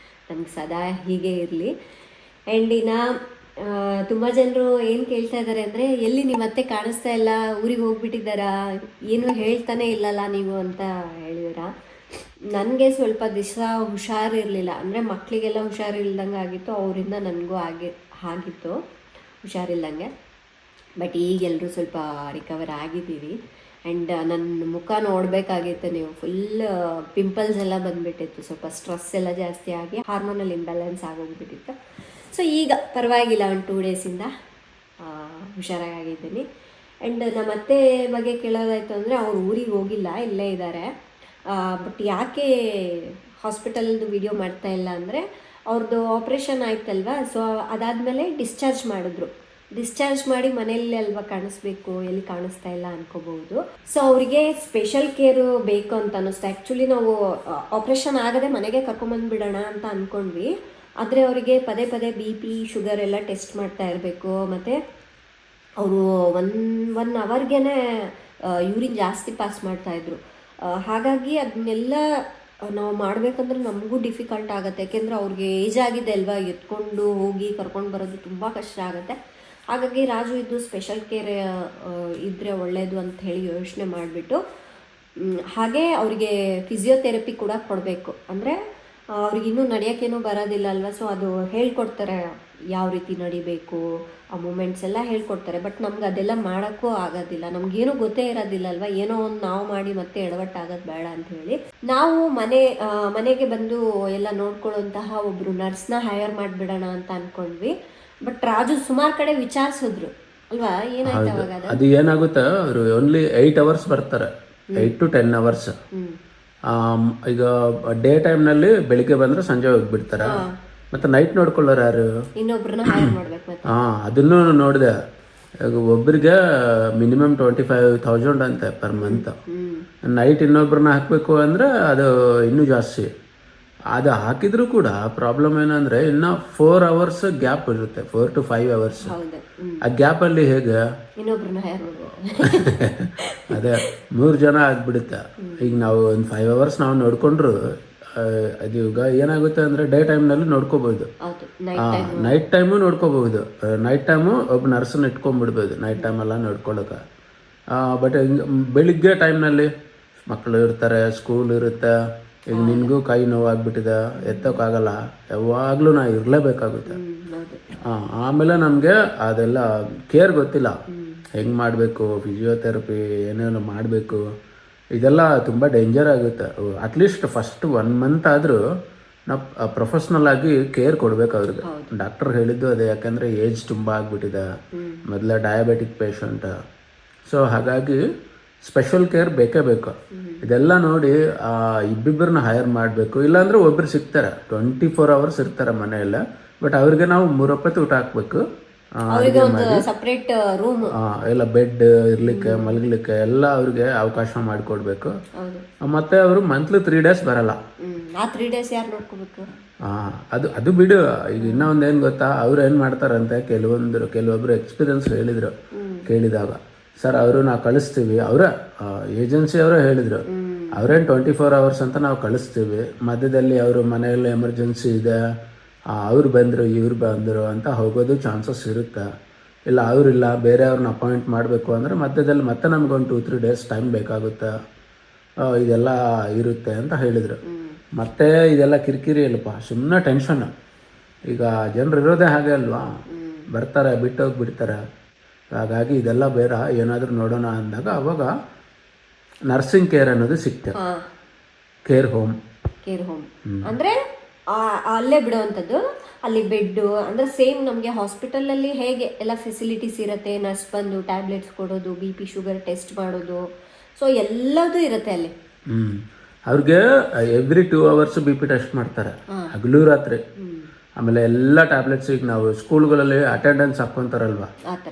ನಮ್ಗೆ ಸದಾ ಹೀಗೆ ಇರಲಿ. ಆ್ಯಂಡ್ ತುಂಬ ಜನರು ಏನು ಕೇಳ್ತಾ ಇದ್ದಾರೆ ಅಂದರೆ, ಎಲ್ಲಿ ನೀವು ಮತ್ತೆ ಕಾಣಿಸ್ತಾ ಇಲ್ಲ, ಊರಿಗೆ ಹೋಗ್ಬಿಟ್ಟಿದ್ದಾರಾ, ಏನೂ ಹೇಳ್ತಾನೆ ಇಲ್ಲಲ್ಲ ನೀವು ಅಂತ ಹೇಳಿದಾರ. ನನಗೆ ಸ್ವಲ್ಪ ದಿವಸ ಹುಷಾರಿರಲಿಲ್ಲ. ಅಂದರೆ ಮಕ್ಕಳಿಗೆಲ್ಲ ಹುಷಾರಿಲ್ದಂಗೆ ಆಗಿತ್ತು, ಅವರಿಂದ ನನಗೂ ಆಗಿತ್ತು ಹುಷಾರಿಲ್ದಂಗೆ. ಬಟ್ ಈಗೆಲ್ಲರೂ ಸ್ವಲ್ಪ ರಿಕವರ್ ಆಗಿದ್ದೀವಿ. ಆ್ಯಂಡ್ ನನ್ನ ಮುಖ ನೋಡಬೇಕಾಗಿತ್ತು ನೀವು, ಫುಲ್ ಪಿಂಪಲ್ಸ್ ಎಲ್ಲ ಬಂದುಬಿಟ್ಟಿತ್ತು. ಸ್ವಲ್ಪ ಸ್ಟ್ರೆಸ್ ಎಲ್ಲ ಜಾಸ್ತಿ ಆಗಿ ಹಾರ್ಮೋನಲ್ ಇಂಬ್ಯಾಲೆನ್ಸ್ ಆಗೋಗ್ಬಿಟ್ಟಿತ್ತು. ಸೊ ಈಗ ಪರವಾಗಿಲ್ಲ, ಒಂದು 2 ಡೇಸಿಂದ ಹುಷಾರಾಗಿದ್ದೀನಿ. ಆ್ಯಂಡ್ ನಮ್ಮ ಅತ್ತೆ ಬಗ್ಗೆ ಕೇಳೋದಾಯಿತು ಅಂದರೆ, ಅವ್ರು ಊರಿಗೆ ಹೋಗಿಲ್ಲ, ಇಲ್ಲೇ ಇದ್ದಾರೆ. ಬಟ್ ಯಾಕೆ ಹಾಸ್ಪಿಟಲ್ದು ವಿಡಿಯೋ ಮಾಡ್ತಾ ಇಲ್ಲ ಅಂದರೆ, ಅವ್ರದ್ದು ಆಪ್ರೇಷನ್ ಆಯ್ತಲ್ವ. ಸೊ ಅದಾದಮೇಲೆ ಡಿಸ್ಚಾರ್ಜ್ ಮಾಡಿದ್ರು. ಡಿಸ್ಚಾರ್ಜ್ ಮಾಡಿ ಮನೆಯಲ್ಲಿ ಅಲ್ವಾ ಕಾಣಿಸ್ಬೇಕು, ಎಲ್ಲಿ ಕಾಣಿಸ್ತಾ ಇಲ್ಲ ಅನ್ಕೋಬಹುದು. ಸೊ ಅವರಿಗೆ ಸ್ಪೆಷಲ್ ಕೇರು ಬೇಕು ಅಂತ ಅನ್ನಿಸ್ತು. ಆ್ಯಕ್ಚುಲಿ ನಾವು ಆಪ್ರೇಷನ್ ಆಗದೆ ಮನೆಗೆ ಕರ್ಕೊಂಬಂದುಬಿಡೋಣ ಅಂತ ಅಂದ್ಕೊಂಡ್ವಿ. ಆದರೆ ಅವರಿಗೆ ಪದೇ ಪದೇ BP, ಶುಗರ್ ಎಲ್ಲ ಟೆಸ್ಟ್ ಮಾಡ್ತಾ ಇರಬೇಕು. ಮತ್ತು ಅವರು ಒನ್ ಅವರ್ಗೆ ಯೂರಿನ್ ಜಾಸ್ತಿ ಪಾಸ್ ಮಾಡ್ತಾಯಿದ್ರು. ಹಾಗಾಗಿ ಅದನ್ನೆಲ್ಲ ನಾವು ಮಾಡಬೇಕಂದ್ರೆ ನಮಗೂ ಡಿಫಿಕಲ್ಟ್ ಆಗುತ್ತೆ. ಯಾಕೆಂದರೆ ಅವ್ರಿಗೆ ಏಜ್ ಆಗಿದೆ ಅಲ್ವಾ, ಎತ್ಕೊಂಡು ಹೋಗಿ ಕರ್ಕೊಂಡು ಬರೋದು ತುಂಬ ಕಷ್ಟ ಆಗುತ್ತೆ. ಹಾಗಾಗಿ ರಾಜು ಇದು ಸ್ಪೆಷಲ್ ಕೇರ್ ಇದ್ದರೆ ಒಳ್ಳೆಯದು ಅಂತ ಹೇಳಿ ಯೋಚನೆ ಮಾಡಿಬಿಟ್ಟು, ಹಾಗೆ ಅವರಿಗೆ ಫಿಸಿಯೋಥೆರಪಿ ಕೂಡ ಕೊಡಬೇಕು. ಅಂದರೆ ಅವ್ರಿಗಿನ್ನೂ ನಡೆಯೋಕ್ಕೇನೂ ಬರೋದಿಲ್ಲ ಅಲ್ವ. ಸೊ ಅದು ಹೇಳ್ಕೊಡ್ತಾರೆ, ಯಾವ ರೀತಿ ನಡಿಬೇಕು, ಆ ಮೂಮೆಂಟ್ಸ್ ಎಲ್ಲ ಹೇಳ್ಕೊಡ್ತಾರೆ. ಬಟ್ ನಮ್ಗೆ ಅದೆಲ್ಲ ಮಾಡೋಕ್ಕೂ ಆಗೋದಿಲ್ಲ, ನಮಗೇನೂ ಗೊತ್ತೇ ಇರೋದಿಲ್ಲ ಅಲ್ವ. ಏನೋ ಒಂದು ನಾವು ಮಾಡಿ ಮತ್ತೆ ಎಡವಟ್ಟಾಗೋದು ಬೇಡ ಅಂತ ಹೇಳಿ ನಾವು ಮನೆಗೆ ಬಂದು ಎಲ್ಲ ನೋಡ್ಕೊಳ್ಳುವಂತಹ ಒಬ್ಬರು ನರ್ಸ್ನ ಹೈಯರ್ ಮಾಡಿಬಿಡೋಣ ಅಂತ ಅಂದ್ಕೊಂಡ್ವಿ. ಬಟ್ ರಾಜು ಸುಮಾರು ಕಡೆ ವಿಚಾರಿಸಿದ್ರು ಅಲ್ವಾ, ಏನಾಯ್ತು ಅವಾಗ? ಅದು ಏನಾಗುತ್ತೆ, ಅವರು ಓನ್ಲಿ 8 ಅವರ್ಸ್ ಬರ್ತಾರೆ, 8 to 10 ಅವರ್ಸ್. ಈಗ ಡೇ ಟೈಮ್ನಲ್ಲಿ ಬೆಳಿಗ್ಗೆ ಬಂದ್ರೆ ಸಂಜೆ ಹೋಗ್ಬಿಡ್ತಾರೆ. ಮತ್ತೆ ನೈಟ್ ನೋಡ್ಕೊಳ್ಳೋರು ಯಾರು? ಇನ್ನೊಬ್ರನ್ನ ಹೈರ್ ಮಾಡ್ಬೇಕು ಮತ್ತೆ. ಅದನ್ನು ನೋಡಿದೆ. ಈಗ ಒಬ್ಬರಿಗೆ ಮಿನಿಮಮ್ 25,000 ಅಂತೆ ಪರ್ ಮಂತ್. ನೈಟ್ ಇನ್ನೊಬ್ರನ್ನ ಹಾಕಬೇಕು ಅಂದರೆ ಅದು ಇನ್ನೂ ಜಾಸ್ತಿ. ಅದು ಹಾಕಿದ್ರು ಕೂಡ ಪ್ರಾಬ್ಲಮ್ ಏನಂದ್ರೆ ಇನ್ನು 4 hours ಗ್ಯಾಪ್ ಇರುತ್ತೆ, 4 to 5 hours. ಆ ಗ್ಯಾಪಲ್ಲಿ ಹೇಗೆ ಇನ್ನೊಬ್ರನ್ನ ಹೈರ್ ಮಾಡ್ಬೇಕು? ಅದೇ 3 ಜನ ಆಗ್ಬಿಡುತ್ತೆ. ಈಗ ನಾವು ಒಂದು 5 hours ನಾವು ನೋಡ್ಕೊಂಡ್ರು ಅದು ಈಗ ಏನಾಗುತ್ತೆ ಅಂದರೆ ಡೇ ಟೈಮ್ನಲ್ಲಿ ನೋಡ್ಕೋಬಹುದು, ನೈಟ್ ಟೈಮು ನೋಡ್ಕೋಬಹುದು. ನೈಟ್ ಟೈಮು ಒಬ್ಬ ನರ್ಸನ್ನ ಇಟ್ಕೊಂಡ್ಬಿಡ್ಬೋದು ನೈಟ್ ಟೈಮೆಲ್ಲ ನೋಡ್ಕೊಳ್ಳೋಕೆ. ಬಟ್ ಬೆಳಿಗ್ಗೆ ಟೈಮ್ನಲ್ಲಿ ಮಕ್ಕಳು ಇರ್ತಾರೆ, ಸ್ಕೂಲ್ ಇರುತ್ತೆ. ಈಗ ನಿನಗೂ ಕೈ ನೋವಾಗ್ಬಿಟ್ಟಿದೆ, ಎತ್ತೋಕ್ಕಾಗಲ್ಲ, ಯಾವಾಗಲೂ ನಾ ಇರಲೇಬೇಕಾಗುತ್ತೆ. ಆಮೇಲೆ ನಮಗೆ ಅದೆಲ್ಲ ಕೇರ್ ಗೊತ್ತಿಲ್ಲ, ಹೆಂಗೆ ಮಾಡಬೇಕು, ಫಿಸಿಯೋಥೆರಪಿ ಏನೇನು ಮಾಡಬೇಕು, ಇದೆಲ್ಲ ತುಂಬ ಡೇಂಜರ್ ಆಗುತ್ತೆ. ಅಟ್ಲೀಸ್ಟ್ ಫಸ್ಟ್ 1 month ಆದರೂ ನಾವು ಪ್ರೊಫೆಷ್ನಲ್ ಆಗಿ ಕೇರ್ ಕೊಡಬೇಕು ಅವ್ರಿಗೆ. ಡಾಕ್ಟರ್ ಹೇಳಿದ್ದು ಅದೇ, ಯಾಕೆಂದರೆ ಏಜ್ ತುಂಬ ಆಗಿಬಿಟ್ಟಿದೆ, ಮೊದಲೇ ಡಯಾಬಿಟಿಕ್ ಪೇಷಂಟ್. ಸೊ ಹಾಗಾಗಿ ಸ್ಪೆಷಲ್ ಕೇರ್ ಬೇಕೇ ಬೇಕು. ಇದೆಲ್ಲ ನೋಡಿ ಇಬ್ಬಿಬ್ಬರನ್ನ ಹೈರ್ ಮಾಡಬೇಕು. ಇಲ್ಲಾಂದರೆ ಒಬ್ಬರು ಸಿಗ್ತಾರೆ, 24 hours ಇರ್ತಾರೆ ಮನೆಯಲ್ಲ. ಬಟ್ ಅವ್ರಿಗೆ ನಾವು 3 ಹೊತ್ತು ಊಟ ಹಾಕ್ಬೇಕು, ಸಪರೇಟ್ ರೂಮ್ ಎಲ್ಲ ಬೆಡ್ ಇರ್ಲಿಕ್ಕೆ ಮಲಗಲಿಕ್ಕೆ ಎಲ್ಲ ಅವ್ರಿಗೆ ಅವಕಾಶ ಮಾಡಿಕೊಡ್ಬೇಕು. ಮತ್ತೆ ಅವರು ಮಂತ್ಲಿ 3 days ಬರಲ್ಲ. ಆ 3 days ಯಾರು ನೋಡ್ಕೋಬೇಕು? ಅದು ಬಿಡು. ಈಗ ಇನ್ನೂ ಒಂದು ಏನು ಗೊತ್ತಾ, ಅವ್ರು ಏನು ಮಾಡ್ತಾರಂತೆ, ಕೆಲವೊಬ್ರು ಎಕ್ಸ್ಪೀರಿಯನ್ಸ್ ಹೇಳಿದ್ರು ಕೇಳಿದಾಗ, ಸರ್ ಅವರು ನಾವು ಕಳಿಸ್ತೀವಿ, ಅವರೇ ಏಜೆನ್ಸಿ ಅವರೇ ಹೇಳಿದ್ರು, ಅವ್ರೇನು 24 hours ಅಂತ ನಾವು ಕಳಿಸ್ತೀವಿ, ಮಧ್ಯದಲ್ಲಿ ಅವರು ಮನೆಯಲ್ಲಿ ಎಮರ್ಜೆನ್ಸಿ ಇದೆ, ಅವ್ರು ಬಂದರು ಇವ್ರು ಬಂದರು ಅಂತ ಹೋಗೋದು ಚಾನ್ಸಸ್ ಇರುತ್ತೆ. ಇಲ್ಲ ಅವರಿಲ್ಲ ಬೇರೆಯವ್ರನ್ನ ಅಪಾಯಿಂಟ್ ಮಾಡಬೇಕು ಅಂದರೆ ಮಧ್ಯದಲ್ಲಿ ಮತ್ತೆ ನಮಗೊಂದು 2-3 days ಟೈಮ್ ಬೇಕಾಗುತ್ತೆ, ಇದೆಲ್ಲ ಇರುತ್ತೆ ಅಂತ ಹೇಳಿದರು. ಮತ್ತೆ ಇದೆಲ್ಲ ಕಿರಿಕಿರಿ ಇಲ್ಲಪ್ಪ, ಸುಮ್ಮನೆ ಟೆನ್ಷನ್. ಈಗ ಜನರು ಇರೋದೇ ಹಾಗೆ ಅಲ್ವಾ, ಬರ್ತಾರೆ ಬಿಟ್ಟು ಹೋಗಿಬಿಡ್ತಾರೆ. ಹಾಗಾಗಿ ಇದೆಲ್ಲ ಬೇರೆ, ಏನಾದರೂ ನೋಡೋಣ ಅಂದಾಗ ಅವಾಗ ನರ್ಸಿಂಗ್ ಕೇರ್ ಅನ್ನೋದು ಸಿಕ್ತೆ. ಕೇರ್ ಹೋಮ್ ಅಂದರೆ ಅಲ್ಲೇ ಬಿಡುವಂಥದ್ದು, ಅಲ್ಲಿ ಬೆಡ್ಡು ಅಂದರೆ ಸೇಮ್ ನಮಗೆ ಹಾಸ್ಪಿಟಲಲ್ಲಿ ಹೇಗೆ ಎಲ್ಲ ಫೆಸಿಲಿಟೀಸ್ ಇರುತ್ತೆ, ನರ್ಸ್ ಬಂದು ಟ್ಯಾಬ್ಲೆಟ್ಸ್ ಕೊಡೋದು, BP ಶುಗರ್ ಟೆಸ್ಟ್ ಮಾಡೋದು, ಸೊ ಎಲ್ಲದೂ ಇರುತ್ತೆ ಅಲ್ಲಿ. ಅವ್ರಿಗೆ ಎವ್ರಿ 2 hours BP ಟೆಸ್ಟ್ ಮಾಡ್ತಾರೆ, ಹಗಲು ರಾತ್ರಿ. ಆಮೇಲೆ ಎಲ್ಲ ಟ್ಯಾಬ್ಲೆಟ್ಸ್, ಈಗ ನಾವು ಸ್ಕೂಲ್ಗಳಲ್ಲಿ ಅಟೆಂಡೆನ್ಸ್ ಹಾಕ್ಕೊಂತಾರಲ್ವ,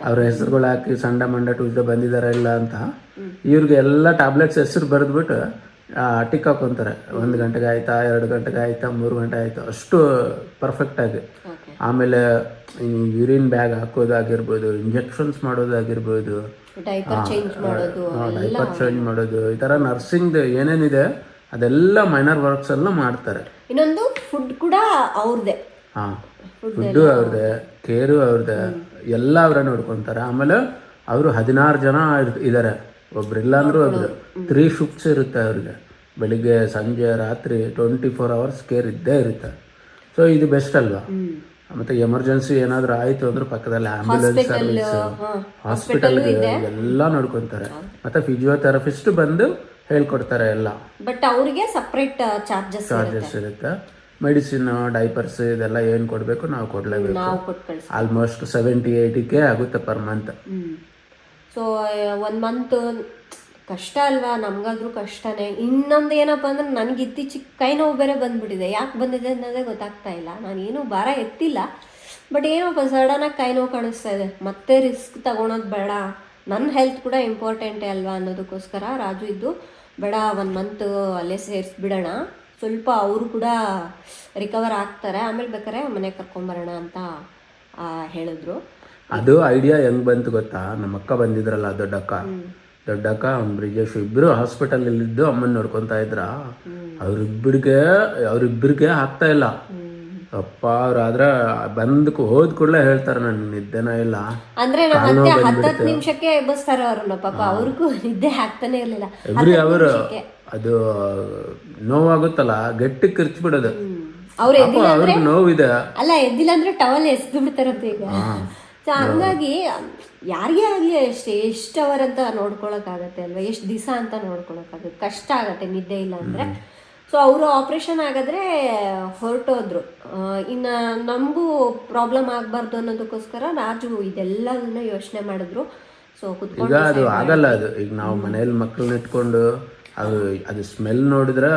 ಅವ್ರ ಹೆಸರುಗಳು ಹಾಕಿ ಸಂಡೆ ಮಂಡೆ ಟ್ಯೂಸ್ಡೇ ಬಂದಿದ್ದಾರೆ ಇಲ್ಲ ಅಂತ, ಇವ್ರಿಗೆ ಎಲ್ಲ ಟ್ಯಾಬ್ಲೆಟ್ಸ್ ಹೆಸರು ಬರೆದ್ಬಿಟ್ಟು ಟಿಕ್ ಹಾಕೊಂತಾರೆ. 1 ಗಂಟೆಗೆ ಆಯ್ತಾ, 2 ಗಂಟೆಗೆ ಆಯ್ತಾ, 3 ಗಂಟೆ ಆಯ್ತಾ, ಅಷ್ಟು ಪರ್ಫೆಕ್ಟಾಗಿ. ಆಮೇಲೆ ಯೂರಿನ್ ಬ್ಯಾಗ್ ಹಾಕೋದಾಗಿರ್ಬೋದು, ಇಂಜೆಕ್ಷನ್ಸ್ ಮಾಡೋದಾಗಿರ್ಬೋದು, ಡೈಪರ್ ಚೇಂಜ್ ಮಾಡೋದು, ಈ ಥರ ನರ್ಸಿಂಗ್ ಏನೇನಿದೆ ಅದೆಲ್ಲ ಮೈನರ್ ವರ್ಕ್ಸ್ ಎಲ್ಲ ಮಾಡ್ತಾರೆ. ಇನ್ನೊಂದು ಫುಡ್ ಕೂಡ ಅವ್ರದ್ದೇ. ಫುಡ್ಡು ಅವ್ರದ್ದೇ, ಕೇರು ಅವ್ರದ್ದೇ, ಎಲ್ಲ ಅವರೇ ನೋಡ್ಕೊತಾರೆ. ಆಮೇಲೆ ಅವರು 16 ಜನ ಇದ್ದಾರೆ, ಒಬ್ರಿಲ್ಲ ಅಂದ್ರೂ ಒಬ್ರು. 3 shifts ಇರುತ್ತೆ ಅವ್ರಿಗೆ, ಬೆಳಿಗ್ಗೆ ಸಂಜೆ ರಾತ್ರಿ 24 hours ಕೇರ್ ಇದ್ದೇ ಇರುತ್ತೆ. ಸೊ ಇದು ಬೆಸ್ಟ್ ಅಲ್ವಾ. ಮತ್ತೆ ಎಮರ್ಜೆನ್ಸಿ ಏನಾದರೂ ಆಯಿತು ಅಂದ್ರೆ ಪಕ್ಕದಲ್ಲಿ ಆಂಬ್ಯುಲೆನ್ಸ್ ಸರ್ವಿಸ್, ಹಾಸ್ಪಿಟಲ್ಗೆ ಎಲ್ಲ ನೋಡ್ಕೊತಾರೆ. ಮತ್ತೆ ಫಿಸಿಯೋಥೆರಪಿಸ್ಟ್ ಬಂದು ಹೇಳ್ಕೊಡ್ತಾರೆ ಎಲ್ಲ. ಬಟ್ ಅವರಿಗೆ ಸಪ್ರೇಟ್ ಚಾರ್ಜಸ್ ಇರುತ್ತೆ. ಮೆಡಿಸಿನ್, ಡೈಪರ್ಸ್ ಇದೆಲ್ಲ ಏನು ಕೊಡಬೇಕು ನಾವು ಕೊಡಲೇಬೇಕು. ಆಲ್ಮೋಸ್ಟ್ 70-80K ಆಗುತ್ತೆ ಪರ್ ಮಂತ್. ಸೊ 1 month ಕಷ್ಟ ಅಲ್ವಾ, ನಮಗಾದ್ರೂ ಕಷ್ಟನೇ. ಇನ್ನೊಂದು ಏನಪ್ಪ ಅಂದ್ರೆ ನನಗೆ ಇತ್ತೀಚಿಗೆ ಕೈ ನೋವು ಬೇರೆ ಬಂದ್ಬಿಟ್ಟಿದೆ. ಯಾಕೆ ಬಂದಿದೆ ಅನ್ನೋದೇ ಗೊತ್ತಾಗ್ತಾ ಇಲ್ಲ. ನಾನೇನು ಭಾರ ಎತ್ತಿಲ್ಲ, ಬಟ್ ಏನಪ್ಪ ಸಡನ್ನಾಗಿ ಕೈ ನೋವು ಕಾಣಿಸ್ತಾ ಇದೆ. ಮತ್ತೆ ರಿಸ್ಕ್ ತಗೊಳೋದು ಬೇಡ, ನನ್ನ ಹೆಲ್ತ್ ಕೂಡ ಇಂಪಾರ್ಟೆಂಟೇ ಅಲ್ವಾ ಅನ್ನೋದಕ್ಕೋಸ್ಕರ ರಾಜು ಇದ್ದು ಬೇಡ 1 month ಅಲ್ಲೇ ಸೇರಿಸ್ಬಿಡೋಣ, ಸ್ವಲ್ಪ ಅವರು ಕೂಡ ರಿಕವರ್ ಆಗ್ತಾರೆ, ಆಮೇಲೆ ಬೇಕಾರೆ ಮನೆಗೆ ಕರ್ಕೊಂಬರೋಣ ಅಂತ ಹೇಳಿದ್ರು. ಅದು ಐಡಿಯಾ ಹೆಂಗ್ ಬಂತು ಗೊತ್ತಾ, ನಮ್ಮ ಅಕ್ಕ ಬಂದಿದ್ರಲ್ಲ, ದೊಡ್ಡಕ್ಕ ಬ್ರಿಜೇಶ್, ಇಬ್ಬರು ಹಾಸ್ಪಿಟಲಲ್ಲಿದ್ದು ಅಮ್ಮನ ನೋಡ್ಕೊತಾ ಇದ್ರ. ಅವ್ರಿಬ್ಬರಿಗೆ ಆಗ್ತಾ ಇಲ್ಲ ಅಪ್ಪ. ಅವ್ರಾದ್ರೆ ಹೋದ್ ಕೂಡಲೇ ಹೇಳ್ತಾರೆ, ನನ್ ನಿದ್ದೆನ ಇಲ್ಲ ಅಂದ್ರೆ 10 ನಿಮಿಷಕ್ಕೆ ಎಬ್ಬಿಸ್ತಾರ ಅವ್ರನ್ನ. ಪಾಪ ಅವ್ರಿಗೂ ನಿದ್ದೆ ಆಗ್ತಾನೆ ಇರ್ಲಿಲ್ಲ. ಅವರು ಅದು ನೋವಾಗುತ್ತಲ್ಲ, ಗಟ್ಟಿ ಕಿರ್ಚ್ಬಿಡೋದು. ಅವ್ರಿಗೆ ನೋವಿದೆ ಅಲ್ಲ, ಎದ್ದಿಲ್ಲ ಅಂದ್ರೆ ಟವಲ್ ಎಸ್ದು ಬಿಡ್ತಾರಂತೆ ಈಗ. ಸೊ ಹಂಗಾಗಿ ಯಾರಿಗೇ ಆಗಲಿ ಎಷ್ಟು ಅವರ್ ಅಂತ ನೋಡ್ಕೊಳಕ್ಕಾಗತ್ತೆ ಅಲ್ವಾ, ಎಷ್ಟು ದಿವಸ ಅಂತ ನೋಡ್ಕೊಳಕ್ಕಾಗತ್ತೆ, ಕಷ್ಟ ಆಗತ್ತೆ ನಿದ್ದೆ ಇಲ್ಲ ಅಂದರೆ. ಸೊ ಅವರು ಆಪ್ರೇಷನ್ ಆಗಿದ್ರೆ ಹೊರಟೋದ್ರು. ಇನ್ನು ನಮಗೂ ಪ್ರಾಬ್ಲಮ್ ಆಗಬಾರ್ದು ಅನ್ನೋದಕ್ಕೋಸ್ಕರ ರಾಜು ಇದೆಲ್ಲದನ್ನ ಯೋಚನೆ ಮಾಡಿದ್ರು. ಸೊ ಈಗ ಅದು ಆಗಲ್ಲ. ಅದು ಈಗ ನಾವು ಮನೇಲಿ ಮಕ್ಕಳನ್ನ ಇಟ್ಕೊಂಡು ಅದು ಸ್ಮೆಲ್ ನೋಡಿದ್ರೆ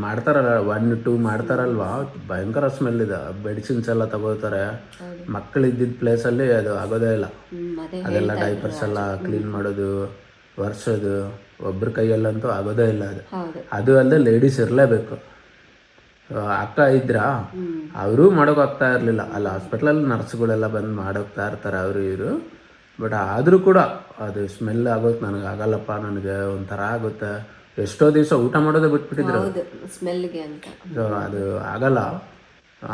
ಮಾಡ್ತಾರಲ್ಲ 1, 2 ಮಾಡ್ತಾರಲ್ವಾ, ಭಯಂಕರ ಸ್ಮೆಲ್ ಇದೆ. ಮೆಡಿಸಿನ್ಸ್ ಎಲ್ಲ ತಗೋತಾರೆ. ಮಕ್ಕಳು ಇದ್ದಿದ್ದ ಪ್ಲೇಸಲ್ಲಿ ಅದು ಆಗೋದೇ ಇಲ್ಲ. ಅದೆಲ್ಲ ಡೈಪರ್ಸ್ ಎಲ್ಲ ಕ್ಲೀನ್ ಮಾಡೋದು, ಒರೆಸೋದು ಒಬ್ಬರ ಕೈಯಲ್ಲಂತೂ ಆಗೋದೇ ಇಲ್ಲ. ಅದು ಅಲ್ಲದೆ ಲೇಡೀಸ್ ಇರಲೇಬೇಕು. ಅಕ್ಕ ಇದ್ರ ಅವರು ಮಾಡೋಕ್ಕಾಗ್ತಾ ಇರಲಿಲ್ಲ. ಅಲ್ಲಿ ಹಾಸ್ಪಿಟ್ಲಲ್ಲಿ ನರ್ಸ್ಗಳೆಲ್ಲ ಬಂದು ಮಾಡೋಗ್ತಾ ಇರ್ತಾರೆ ಅವರು ಇವರು. ಬಟ್ ಆದರೂ ಕೂಡ ಅದು ಸ್ಮೆಲ್ ಆಗೋದು ನನಗೆ ಆಗಲ್ಲಪ್ಪ, ನನಗೆ ಒಂಥರ ಆಗುತ್ತೆ. ಎಷ್ಟೋ ದಿವಸ ಊಟ ಮಾಡೋದೇ ಬಿಟ್ಬಿಟ್ಟಿದ್ರು ಸ್ಮೆಲ್ಗೆ ಅಂತ. ಸೊ ಅದು ಆಗಲ್ಲ.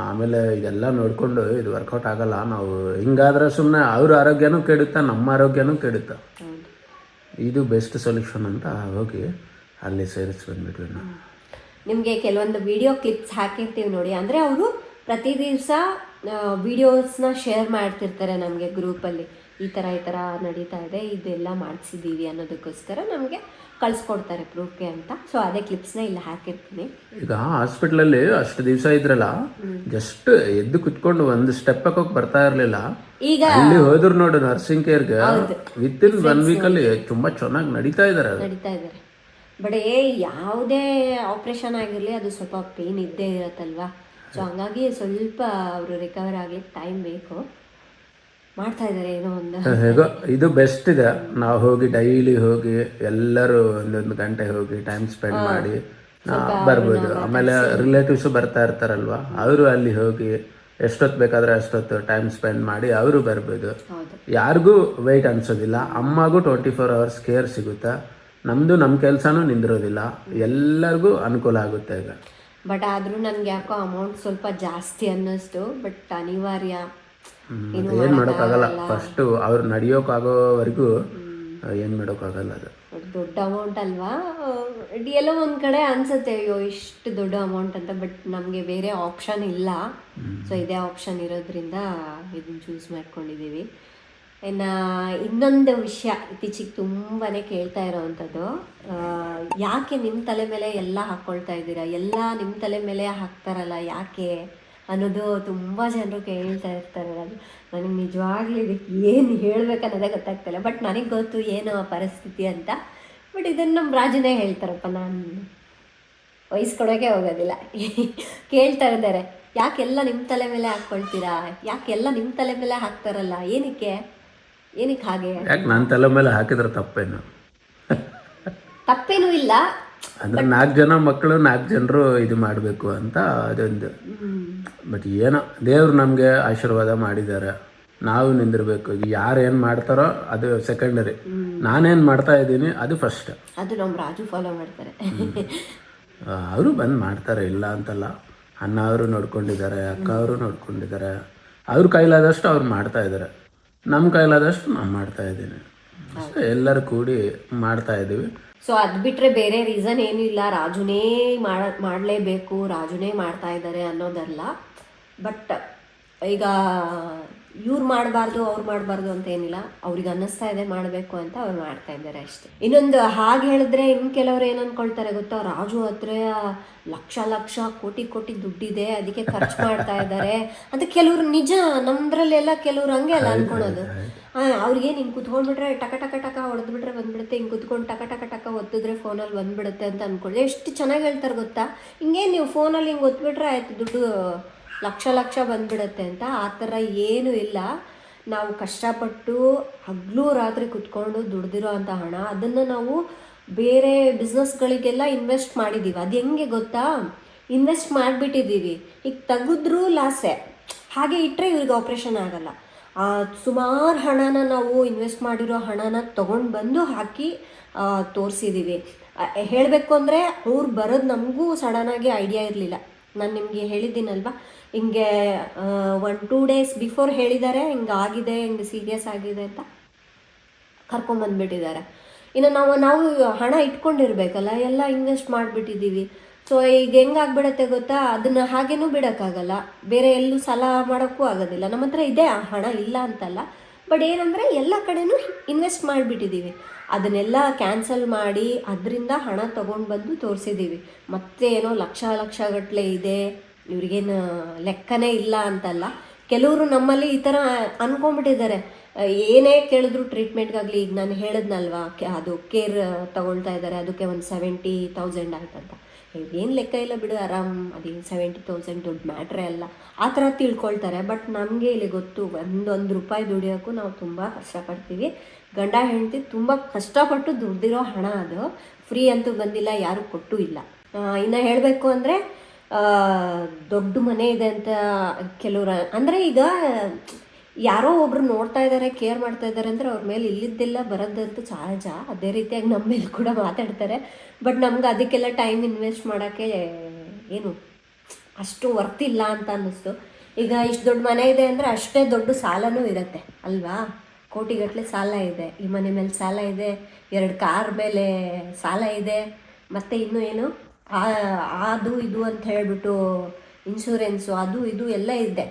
ಆಮೇಲೆ ಇದೆಲ್ಲ ನೋಡಿಕೊಂಡು ಇದು ವರ್ಕೌಟ್ ಆಗಲ್ಲ. ನಾವು ಹಿಂಗಾದ್ರೆ ಸುಮ್ಮನೆ ಅವ್ರ ಆರೋಗ್ಯನೂ ಕೆಡುತ್ತೆ, ನಮ್ಮ ಆರೋಗ್ಯನೂ ಕೆಡುತ್ತೆ. ಇದು ಬೆಸ್ಟ್ ಸೊಲ್ಯೂಷನ್ ಅಂತ ಹೋಗಿ ಅಲ್ಲಿ ಸೇರಿಸಿ ಬಂದ್ಬಿಟ್ವಿ ನಾವು. ನಿಮಗೆ ಕೆಲವೊಂದು ವಿಡಿಯೋ ಕ್ಲಿಪ್ಸ್ ಹಾಕಿರ್ತೀವಿ ನೋಡಿ, ಅಂದರೆ ಅವರು ಪ್ರತಿ ದಿವಸ ವಿಡಿಯೋಸ್ನ ಶೇರ್ ಮಾಡ್ತಿರ್ತಾರೆ ನಮಗೆ ಗ್ರೂಪಲ್ಲಿ. ಈ ಥರ ನಡೀತಾ ಇದೆ, ಇದೆಲ್ಲ ಮಾಡಿಸಿದ್ದೀವಿ ಅನ್ನೋದಕ್ಕೋಸ್ಕರ ನಮಗೆ ಕಳಿಸ್ಕೊಡ್ತಾರೆ ಪ್ರೂಫ್ಗೆ ಅಂತ. ಸೊ ಅದೇ ಕ್ಲಿಪ್ಸ್ನ ಇಲ್ಲಿ ಹಾಕಿರ್ತೀನಿ. ಈಗ ಹಾಸ್ಪಿಟ್ಲಲ್ಲಿ ಅಷ್ಟು ದಿವಸ ಇದ್ರಲ್ಲ, ಜಸ್ಟ್ ಎದ್ದು ಕುತ್ಕೊಂಡು ಒಂದು ಸ್ಟೆಪ್ ಹಾಕೋಕೆ ಬರ್ತಾ ಇರಲಿಲ್ಲ. ಈಗ ಅಲ್ಲಿ ಹೋದ್ರು ನೋಡು ನರ್ಸಿಂಗ್ ಕೇರ್ಗೆ, ವಿತಿನ್ 1 ವೀಕಲ್ಲಿ ತುಂಬ ಚೆನ್ನಾಗಿ ನಡೀತಾ ಇದ್ದಾರೆ. ಬಟ್ ಯಾವುದೇ ಆಪ್ರೇಷನ್ ಆಗಿರಲಿ ಅದು ಸ್ವಲ್ಪ ಪೇನ್ ಇದ್ದೇ ಇರತ್ತಲ್ವಾ. ಸೊ ಹಂಗಾಗಿ ಸ್ವಲ್ಪ ಅವರು ರಿಕವರ್ ಆಗ್ಲಿಕ್ಕೆ ಟೈಮ್ ಬೇಕು. ಮಾಡ್ತಾ ಇದ್ದಾರೆ ಏನೋ ಒಂದು. ಹೇಗೋ ಇದು ಬೆಸ್ಟ್ ಇದೆ. ನಾವು ಹೋಗಿ ಡೈಲಿ ಹೋಗಿ ಎಲ್ಲರೂ 1 ಗಂಟೆ ಹೋಗಿ ಟೈಮ್ ಸ್ಪೆಂಡ್ ಮಾಡಿ ಬರ್ಬೋದು. ಆಮೇಲೆ ರಿಲೇಟಿವ್ಸು ಬರ್ತಾ ಇರ್ತಾರಲ್ವಾ, ಅವರು ಅಲ್ಲಿ ಹೋಗಿ ಎಷ್ಟೊತ್ತು ಬೇಕಾದ್ರೆ ಅಷ್ಟೊತ್ತು ಟೈಮ್ ಸ್ಪೆಂಡ್ ಮಾಡಿ ಅವರು ಬರ್ಬೋದು. ಯಾರಿಗೂ ವೆಯ್ಟ್ ಅನ್ಸೋದಿಲ್ಲ. ಅಮ್ಮಗೂ 24 hours ಕೇರ್ ಸಿಗುತ್ತೆ. ನಮ್ಮದು ನಮ್ಮ ಕೆಲಸನೂ ನಿಂದಿರೋದಿಲ್ಲ. ಎಲ್ಲರಿಗೂ ಅನುಕೂಲ ಆಗುತ್ತೆ ಈಗ. ಬಟ್ ಆದರೂ ನನಗೆ ಯಾಕೋ ಅಮೌಂಟ್ ಸ್ವಲ್ಪ ಜಾಸ್ತಿ ಅನ್ನಿಸ್ತು. ಬಟ್ ಅನಿವಾರ್ಯ, ಏನು ಮಾಡೋಕ್ಕಾಗಲ್ಲ. ಫಸ್ಟು ಅವ್ರು ನಡೆಯೋಕ್ಕಾಗೋವರೆಗೂ ಏನು ಮಾಡೋಕ್ಕಾಗಲ್ಲ. ಅದು ದೊಡ್ಡ ಅಮೌಂಟ್ ಅಲ್ವಾ. ಎಲ್ಲೋ ಒಂದು ಕಡೆ ಅನ್ಸುತ್ತೆ ಅಯ್ಯೋ ಇಷ್ಟು ದೊಡ್ಡ ಅಮೌಂಟ್ ಅಂತ. ಬಟ್ ನಮಗೆ ಬೇರೆ ಆಪ್ಷನ್ ಇಲ್ಲ. ಸೊ ಇದೇ ಆಪ್ಷನ್ ಇರೋದ್ರಿಂದ ಇದನ್ನು ಚೂಸ್ ಮಾಡ್ಕೊಂಡಿದ್ದೀವಿ. ಇನ್ನು ಇನ್ನೊಂದು ವಿಷಯ ಇತ್ತೀಚೆಗೆ ತುಂಬಾ ಕೇಳ್ತಾ ಇರೋವಂಥದ್ದು, ಯಾಕೆ ನಿಮ್ಮ ತಲೆ ಮೇಲೆ ಎಲ್ಲ ಹಾಕ್ಕೊಳ್ತಾ ಇದ್ದೀರಾ, ಎಲ್ಲ ನಿಮ್ಮ ತಲೆ ಮೇಲೆ ಹಾಕ್ತಾರಲ್ಲ ಯಾಕೆ ಅನ್ನೋದು ತುಂಬ ಜನರು ಕೇಳ್ತಾ ಇರ್ತಾರೆ. ನನಗೆ ನಿಜವಾಗ್ಲೂ ಇದಕ್ಕೆ ಏನು ಹೇಳ್ಬೇಕನ್ನೋದೇ ಗೊತ್ತಾಗ್ತಿಲ್ಲ. ಬಟ್ ನನಗೆ ಗೊತ್ತು ಏನು ಆ ಪರಿಸ್ಥಿತಿ ಅಂತ. ಬಟ್ ಇದನ್ನು ನಮ್ಮ ರಾಜುನೇ ಹೇಳ್ತಾರಪ್ಪ, ನಾನು ವಹಿಸ್ಕೊಡೋಕೆ ಹೋಗೋದಿಲ್ಲ. ಕೇಳ್ತಾ ಇದ್ದಾರೆ, ಯಾಕೆಲ್ಲ ನಿಮ್ಮ ತಲೆ ಮೇಲೆ ಹಾಕ್ಕೊಳ್ತೀರಾ, ಯಾಕೆಲ್ಲ ನಿಮ್ಮ ತಲೆ ಮೇಲೆ ಹಾಕ್ತಾರಲ್ಲ, ಏನಕ್ಕೆ ಹಾಗೆ? ಯಾಕೆ ನನ್ನ ತಲೆ ಮೇಲೆ ಹಾಕಿದ್ರೆ ತಪ್ಪೇನೂ ಇಲ್ಲ. ಅಂದ್ರೆ 4 ಜನ ಮಕ್ಕಳು 4 ಜನರು ಇದು ಮಾಡಬೇಕು ಅಂತ ಅದೊಂದು. ಬಟ್ ಏನೋ ದೇವ್ರು ನಮಗೆ ಆಶೀರ್ವಾದ ಮಾಡಿದ್ದಾರೆ, ನಾವು ನಿಂದಿರ್ಬೇಕು. ಯಾರು ಏನು ಮಾಡ್ತಾರೋ ಅದು ಸೆಕೆಂಡರಿ. ನಾನೇನು ಮಾಡ್ತಾ ಇದ್ದೀನಿ ಅದು ಫಸ್ಟ್. ಅದು ನಮ್ಮ ರಾಜು ಫಾಲೋ ಮಾಡ್ತಾರೆ. ಅವರು ಬಂದು ಮಾಡ್ತಾರೆ, ಇಲ್ಲ ಅಂತಲ್ಲ. ಅಣ್ಣ ಅವರು ನೋಡ್ಕೊಂಡಿದ್ದಾರೆ, ಅಕ್ಕ ಅವರು ನೋಡ್ಕೊಂಡಿದ್ದಾರೆ. ಅವ್ರ ಕೈಲಾದಷ್ಟು ಅವ್ರು ಮಾಡ್ತಾ ಇದ್ದಾರೆ, ನಮ್ಮ ಕೈಲಾದಷ್ಟು ನಾನು ಮಾಡ್ತಾ ಇದ್ದೀನಿ. ಎಲ್ಲರೂ ಕೂಡಿ ಮಾಡ್ತಾ ಇದ್ದೀವಿ. ಸೊ ಅದು ಬಿಟ್ಟರೆ ಬೇರೆ ರೀಸನ್ ಏನೂ ಇಲ್ಲ. ರಾಜುನೇ ಮಾಡಲೇಬೇಕು, ರಾಜುನೇ ಮಾಡ್ತಾ ಇದ್ದಾರೆ ಅನ್ನೋದಲ್ಲ. ಬಟ್ ಈಗ ಇವ್ರು ಮಾಡಬಾರ್ದು ಅವ್ರು ಮಾಡಬಾರ್ದು ಅಂತ ಏನಿಲ್ಲ. ಅವ್ರಿಗೆ ಅನ್ನಿಸ್ತಾ ಇದೆ ಮಾಡಬೇಕು ಅಂತ ಅವ್ರು ಮಾಡ್ತಾ ಇದ್ದಾರೆ ಅಷ್ಟೇ. ಇನ್ನೊಂದು ಹಾಗೆ ಹೇಳಿದ್ರೆ ಇನ್ನು ಕೆಲವ್ರು ಏನು ಅಂದ್ಕೊಳ್ತಾರೆ ಗೊತ್ತಾ, ರಾಜು ಹತ್ರ ಲಕ್ಷ ಕೋಟಿ ದುಡ್ಡಿದೆ ಅದಕ್ಕೆ ಖರ್ಚು ಮಾಡ್ತಾ ಇದ್ದಾರೆ ಅಂತ ಕೆಲವ್ರು. ನಿಜ, ನಮ್ದ್ರಲ್ಲೆಲ್ಲ ಕೆಲವ್ರು ಹಂಗೆ ಅಲ್ಲ ಅನ್ಕೊಳೋದು. ಅವ್ರಿಗೆ ಹಿಂಗೆ ಕುತ್ಕೊಂಡ್ಬಿಟ್ರೆ ಟಕ ಹೊಡೆದ್ಬಿಟ್ರೆ ಬಂದ್ಬಿಡುತ್ತೆ, ಹಿಂಗೆ ಕುತ್ಕೊಂಡು ಟಕ ಒತ್ತಿದ್ರೆ ಫೋನಲ್ಲಿ ಬಂದ್ಬಿಡುತ್ತೆ ಅಂತ ಅನ್ಕೊಳ್ಳಿ. ಎಷ್ಟು ಚೆನ್ನಾಗಿ ಹೇಳ್ತಾರೆ ಗೊತ್ತಾ. ಹಿಂಗೇನು ನೀವು ಫೋನಲ್ಲಿ ಹಿಂಗೆ ಒತ್ಬಿಟ್ರೆ ಆಯ್ತು ದುಡ್ಡು ಲಕ್ಷ ಬಂದ್ಬಿಡುತ್ತೆ ಅಂತ. ಆ ಥರ ಏನೂ ಇಲ್ಲ. ನಾವು ಕಷ್ಟಪಟ್ಟು ಹಗಲು ರಾತ್ರಿ ಕುತ್ಕೊಂಡು ದುಡ್ದಿರೋ ಅಂಥ ಹಣ, ಅದನ್ನು ನಾವು ಬೇರೆ ಬಿಸ್ನೆಸ್ಗಳಿಗೆಲ್ಲ ಇನ್ವೆಸ್ಟ್ ಮಾಡಿದ್ದೀವಿ. ಅದು ಹೆಂಗೆ ಗೊತ್ತಾ, ಇನ್ವೆಸ್ಟ್ ಮಾಡಿಬಿಟ್ಟಿದ್ದೀವಿ, ಈಗ ತೆಗೆದ್ರೂ ಲಾಸೆ. ಹಾಗೆ ಇಟ್ಟರೆ ಇವ್ರಿಗೆ ಆಪ್ರೇಷನ್ ಆಗಲ್ಲ. ಸುಮಾರು ಹಣನ ನಾವು ಇನ್ವೆಸ್ಟ್ ಮಾಡಿರೋ ಹಣನ ತೊಗೊಂಡು ಬಂದು ಹಾಕಿ ತೋರಿಸಿದ್ದೀವಿ. ಹೇಳಬೇಕು ಅಂದರೆ ಅವ್ರು ಬರೋದು ನಮಗೂ ಸಡನ್ನಾಗಿ ಐಡಿಯಾ ಇರಲಿಲ್ಲ. ನಾನು ನಿಮಗೆ ಹೇಳಿದ್ದೀನಲ್ವ, ಹಿಂಗೆ 1-2 days ಬಿಫೋರ್ ಹೇಳಿದ್ದಾರೆ, ಹಿಂಗಾಗಿದೆ, ಹಿಂಗೆ ಸೀರಿಯಸ್ ಆಗಿದೆ ಅಂತ ಕರ್ಕೊಂಬಂದುಬಿಟ್ಟಿದ್ದಾರೆ. ಇನ್ನು ನಾವು ಹಣ ಇಟ್ಕೊಂಡಿರ್ಬೇಕಲ್ಲ, ಎಲ್ಲ ಇನ್ವೆಸ್ಟ್ ಮಾಡಿಬಿಟ್ಟಿದ್ದೀವಿ. ಸೊ ಈಗ ಹೆಂಗಾಗ್ಬಿಡತ್ತೆ ಗೊತ್ತಾ, ಅದನ್ನು ಹಾಗೇನೂ ಬಿಡೋಕ್ಕಾಗಲ್ಲ, ಬೇರೆ ಎಲ್ಲೂ ಸಾಲ ಮಾಡೋಕ್ಕೂ ಆಗೋದಿಲ್ಲ. ನಮ್ಮ ಹತ್ರ ಇದೆ ಹಣ, ಇಲ್ಲ ಅಂತಲ್ಲ. ಬಟ್ ಏನಂದರೆ ಎಲ್ಲ ಕಡೆನೂ ಇನ್ವೆಸ್ಟ್ ಮಾಡಿಬಿಟ್ಟಿದ್ದೀವಿ. ಅದನ್ನೆಲ್ಲ ಕ್ಯಾನ್ಸಲ್ ಮಾಡಿ ಅದರಿಂದ ಹಣ ತೊಗೊಂಡು ಬಂದು ತೋರಿಸಿದ್ದೀವಿ. ಮತ್ತೆ ಏನೋ ಲಕ್ಷಗಟ್ಟಲೆ ಇದೆ, ಇವ್ರಿಗೇನು ಲೆಕ್ಕನೇ ಇಲ್ಲ ಅಂತಲ್ಲ. ಕೆಲವರು ನಮ್ಮಲ್ಲಿ ಈ ಥರ ಅನ್ಕೊಂಡ್ಬಿಟ್ಟಿದ್ದಾರೆ, ಏನೇ ಕೇಳಿದ್ರು ಟ್ರೀಟ್ಮೆಂಟ್ಗಾಗಲಿ, ಈಗ ನಾನು ಹೇಳಿದ್ನಲ್ವಾ ಅದು ಕೇರ್ ತಗೊಳ್ತಾ ಇದ್ದಾರೆ, ಅದಕ್ಕೆ ಒಂದು 70,000 ಆಯ್ತಂತ. ಏನು ಲೆಕ್ಕ ಇಲ್ಲ ಬಿಡು, ಆರಾಮ್, ಅದೇನು 70,000 ದೊಡ್ಡ ಮ್ಯಾಟ್ರೇ ಅಲ್ಲ, ಆ ಥರ ತಿಳ್ಕೊಳ್ತಾರೆ. ಬಟ್ ನಮಗೆ ಇಲ್ಲಿ ಗೊತ್ತು, ಒಂದೊಂದು ರೂಪಾಯಿ ದುಡಿಯೋಕ್ಕೂ ನಾವು ತುಂಬ ಕಷ್ಟಪಡ್ತೀವಿ. ಗಂಡ ಹೆಂಡತಿ ತುಂಬ ಕಷ್ಟಪಟ್ಟು ದುಡ್ದಿರೋ ಹಣ ಅದು, ಫ್ರೀ ಅಂತೂ ಬಂದಿಲ್ಲ, ಯಾರೂ ಕೊಟ್ಟೂ ಇಲ್ಲ. ಇನ್ನು ಹೇಳಬೇಕು ಅಂದರೆ ದೊಡ್ಡ ಮನೆ ಇದೆ ಅಂತ ಕೆಲವರು, ಅಂದರೆ ಈಗ ಯಾರೋ ಒಬ್ರು ನೋಡ್ತಾ ಇದ್ದಾರೆ, ಕೇರ್ ಮಾಡ್ತಾ ಇದ್ದಾರೆ ಅಂದರೆ ಅವ್ರ ಮೇಲೆ ಇಲ್ಲಿದ್ದೆಲ್ಲ ಬರೋದಂತೂ ಸಹಜ. ಅದೇ ರೀತಿಯಾಗಿ ನಮ್ಮ ಮೇಲೆ ಕೂಡ ಮಾತಾಡ್ತಾರೆ. ಬಟ್ ನಮ್ಗೆ ಅದಕ್ಕೆಲ್ಲ ಟೈಮ್ ಇನ್ವೆಸ್ಟ್ ಮಾಡೋಕ್ಕೆ ಏನು ಅಷ್ಟು ವರ್ತಿಲ್ಲ ಅಂತ ಅನ್ನಿಸ್ತು. ಈಗ ಇಷ್ಟು ದೊಡ್ಡ ಮನೆ ಇದೆ ಅಂದರೆ ಅಷ್ಟೇ ದೊಡ್ಡ ಸಾಲನೂ ಇರುತ್ತೆ ಅಲ್ವಾ? ಕೋಟಿಗಟ್ಟಲೆ ಸಾಲ ಇದೆ, ಈ ಮನೆ ಮೇಲೆ ಸಾಲ ಇದೆ, 2 ಕಾರ್ ಮೇಲೆ ಸಾಲ ಇದೆ, ಮತ್ತು ಇನ್ನೂ ಏನು ಅದು ಇದು ಅಂತ ಹೇಳಿಬಿಟ್ಟು ಇನ್ಶೂರೆನ್ಸು ಅದು ಇದು ಎಲ್ಲ ಇದೆ.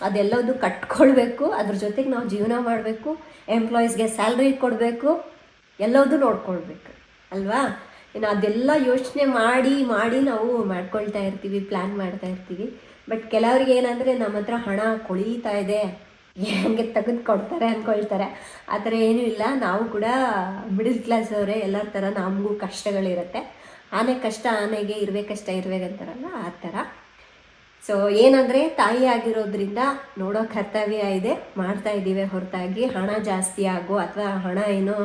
ಅದೆಲ್ಲದು ಕಟ್ಕೊಳ್ಬೇಕು, ಅದ್ರ ಜೊತೆಗೆ ನಾವು ಜೀವನ ಮಾಡಬೇಕು, ಎಂಪ್ಲಾಯೀಸ್ಗೆ ಸ್ಯಾಲ್ರಿ ಕೊಡಬೇಕು, ಎಲ್ಲದೂ ನೋಡ್ಕೊಳ್ಬೇಕು ಅಲ್ವಾ? ಇನ್ನು ಅದೆಲ್ಲ ಯೋಚನೆ ಮಾಡಿ ನಾವು ಮಾಡ್ಕೊಳ್ತಾ ಇರ್ತೀವಿ, ಪ್ಲ್ಯಾನ್ ಮಾಡ್ತಾ ಇರ್ತೀವಿ. ಬಟ್ ಕೆಲವ್ರಿಗೆ ಏನಂದರೆ ನಮ್ಮ ಹತ್ರ ಹಣ ಕೊಳೀತಾ ಇದೆ, ಹೆಂಗೆ ತೆಗೆದು ಕೊಡ್ತಾರೆ ಅಂದ್ಕೊಳ್ತಾರೆ. ಆ ಥರ ಏನೂ ಇಲ್ಲ. ನಾವು ಕೂಡ ಮಿಡಿಲ್ ಕ್ಲಾಸ್ ಅವರೇ, ಎಲ್ಲರ ಥರ ನಮಗೂ ಕಷ್ಟಗಳಿರುತ್ತೆ. ಆನೆ ಕಷ್ಟ ಆನೆಗೆ ಇರಬೇಕಷ್ಟ ಇರಬೇಕಂತಾರಲ್ಲ, ಆ ಥರ. ಸೊ ಏನಂದರೆ ತಾಯಿ ಆಗಿರೋದ್ರಿಂದ ನೋಡೋ ಕರ್ತವ್ಯ ಇದೆ, ಮಾಡ್ತಾ ಇದ್ದೀವಿ ಹೊರತಾಗಿ ಹಣ ಜಾಸ್ತಿ ಆಗೋ ಅಥವಾ ಹಣ ಏನೋ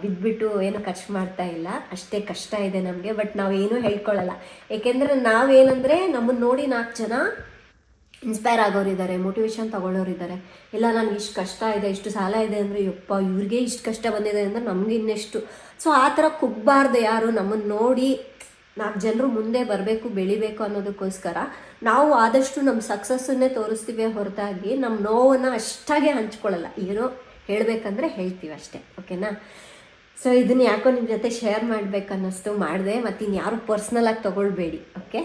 ಬಿದ್ದುಬಿಟ್ಟು ಏನೋ ಖರ್ಚು ಮಾಡ್ತಾ ಇಲ್ಲ. ಅಷ್ಟೇ ಕಷ್ಟ ಇದೆ ನಮಗೆ. ಬಟ್ ನಾವು ಏನೂ ಹೇಳ್ಕೊಳ್ಳಲ್ಲ, ಏಕೆಂದರೆ ನಾವೇನಂದರೆ ನಮ್ಮನ್ನು ನೋಡಿ 4 ಜನ ಇನ್ಸ್ಪೈರ್ ಆಗೋರಿದ್ದಾರೆ, ಮೋಟಿವೇಶನ್ ತೊಗೊಳ್ಳೋರಿದ್ದಾರೆ. ಇಲ್ಲ ನನಗೆ ಇಷ್ಟು ಕಷ್ಟ ಇದೆ, ಇಷ್ಟು ಸಾಲ ಇದೆ ಅಂದರೆ ಯಪ್ಪ ಇವ್ರಿಗೆ ಇಷ್ಟು ಕಷ್ಟ ಬಂದಿದೆ ಅಂದರೆ ನಮಗೆ ಇನ್ನೆಷ್ಟು. ಸೊ ಆ ಥರ ಕುಗ್ಬಾರ್ದು ಯಾರು. ನಮ್ಮನ್ನು ನೋಡಿ 4 ಜನರು ಮುಂದೆ ಬರಬೇಕು, ಬೆಳಿಬೇಕು ಅನ್ನೋದಕ್ಕೋಸ್ಕರ ನಾವು ಆದಷ್ಟು ನಮ್ಮ ಸಕ್ಸಸ್ಸನ್ನೇ ತೋರಿಸ್ತೀವಿ ಹೊರತಾಗಿ ನಮ್ಮ ನೋವನ್ನು ಅಷ್ಟಾಗೆ ಹಂಚ್ಕೊಳ್ಳಲ್ಲ. ಏನೋ ಹೇಳಬೇಕಂದ್ರೆ ಹೇಳ್ತೀವಿ ಅಷ್ಟೇ, ಓಕೆನಾ? ಸೊ ಇದನ್ನು ಯಾಕೋ ನಿಮ್ಮ ಜೊತೆ ಶೇರ್ ಮಾಡಬೇಕನ್ನಿಸ್ತು, ಮಾಡಿದೆ. ಮತ್ತು ಇನ್ನು ಯಾರು ಪರ್ಸ್ನಲಾಗಿ ತೊಗೊಳ್ಬೇಡಿ, ಓಕೆ?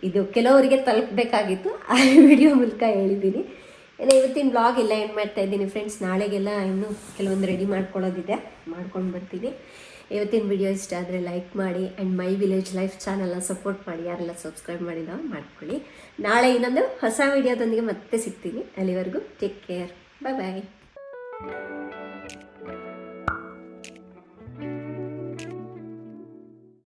ಇದು ಕೆಲವರಿಗೆ ತಲುಪಬೇಕಾಗಿತ್ತು, ಆ ವಿಡಿಯೋ ಮೂಲಕ ಹೇಳಿದ್ದೀನಿ. ಏನೋ ಇವತ್ತಿನ ಬ್ಲಾಗ್ ಎಲ್ಲ ಏನು ಮಾಡ್ತಾಯಿದ್ದೀನಿ ಫ್ರೆಂಡ್ಸ್. ನಾಳೆಗೆಲ್ಲ ಇನ್ನೂ ಕೆಲವೊಂದು ರೆಡಿ ಮಾಡ್ಕೊಳ್ಳೋದಿದೆ, ಮಾಡ್ಕೊಂಡು ಬರ್ತೀನಿ. ಇವತ್ತಿನ ವಿಡಿಯೋ ಇಷ್ಟ ಆದರೆ ಲೈಕ್ ಮಾಡಿ ಆ್ಯಂಡ್ ಮೈ ವಿಲೇಜ್ ಲೈಫ್ ಚಾನಲ್ನ ಸಪೋರ್ಟ್ ಮಾಡಿ. ಯಾರೆಲ್ಲ ಸಬ್ಸ್ಕ್ರೈಬ್ ಮಾಡಿದೋ ಮಾಡ್ಕೊಳ್ಳಿ. ನಾಳೆ ಇನ್ನೊಂದು ಹೊಸ ವಿಡಿಯೋದೊಂದಿಗೆ ಮತ್ತೆ ಸಿಗ್ತೀನಿ. ಅಲ್ಲಿವರೆಗೂ ಟೇಕ್ ಕೇರ್, ಬಾಯ್ ಬಾಯ್.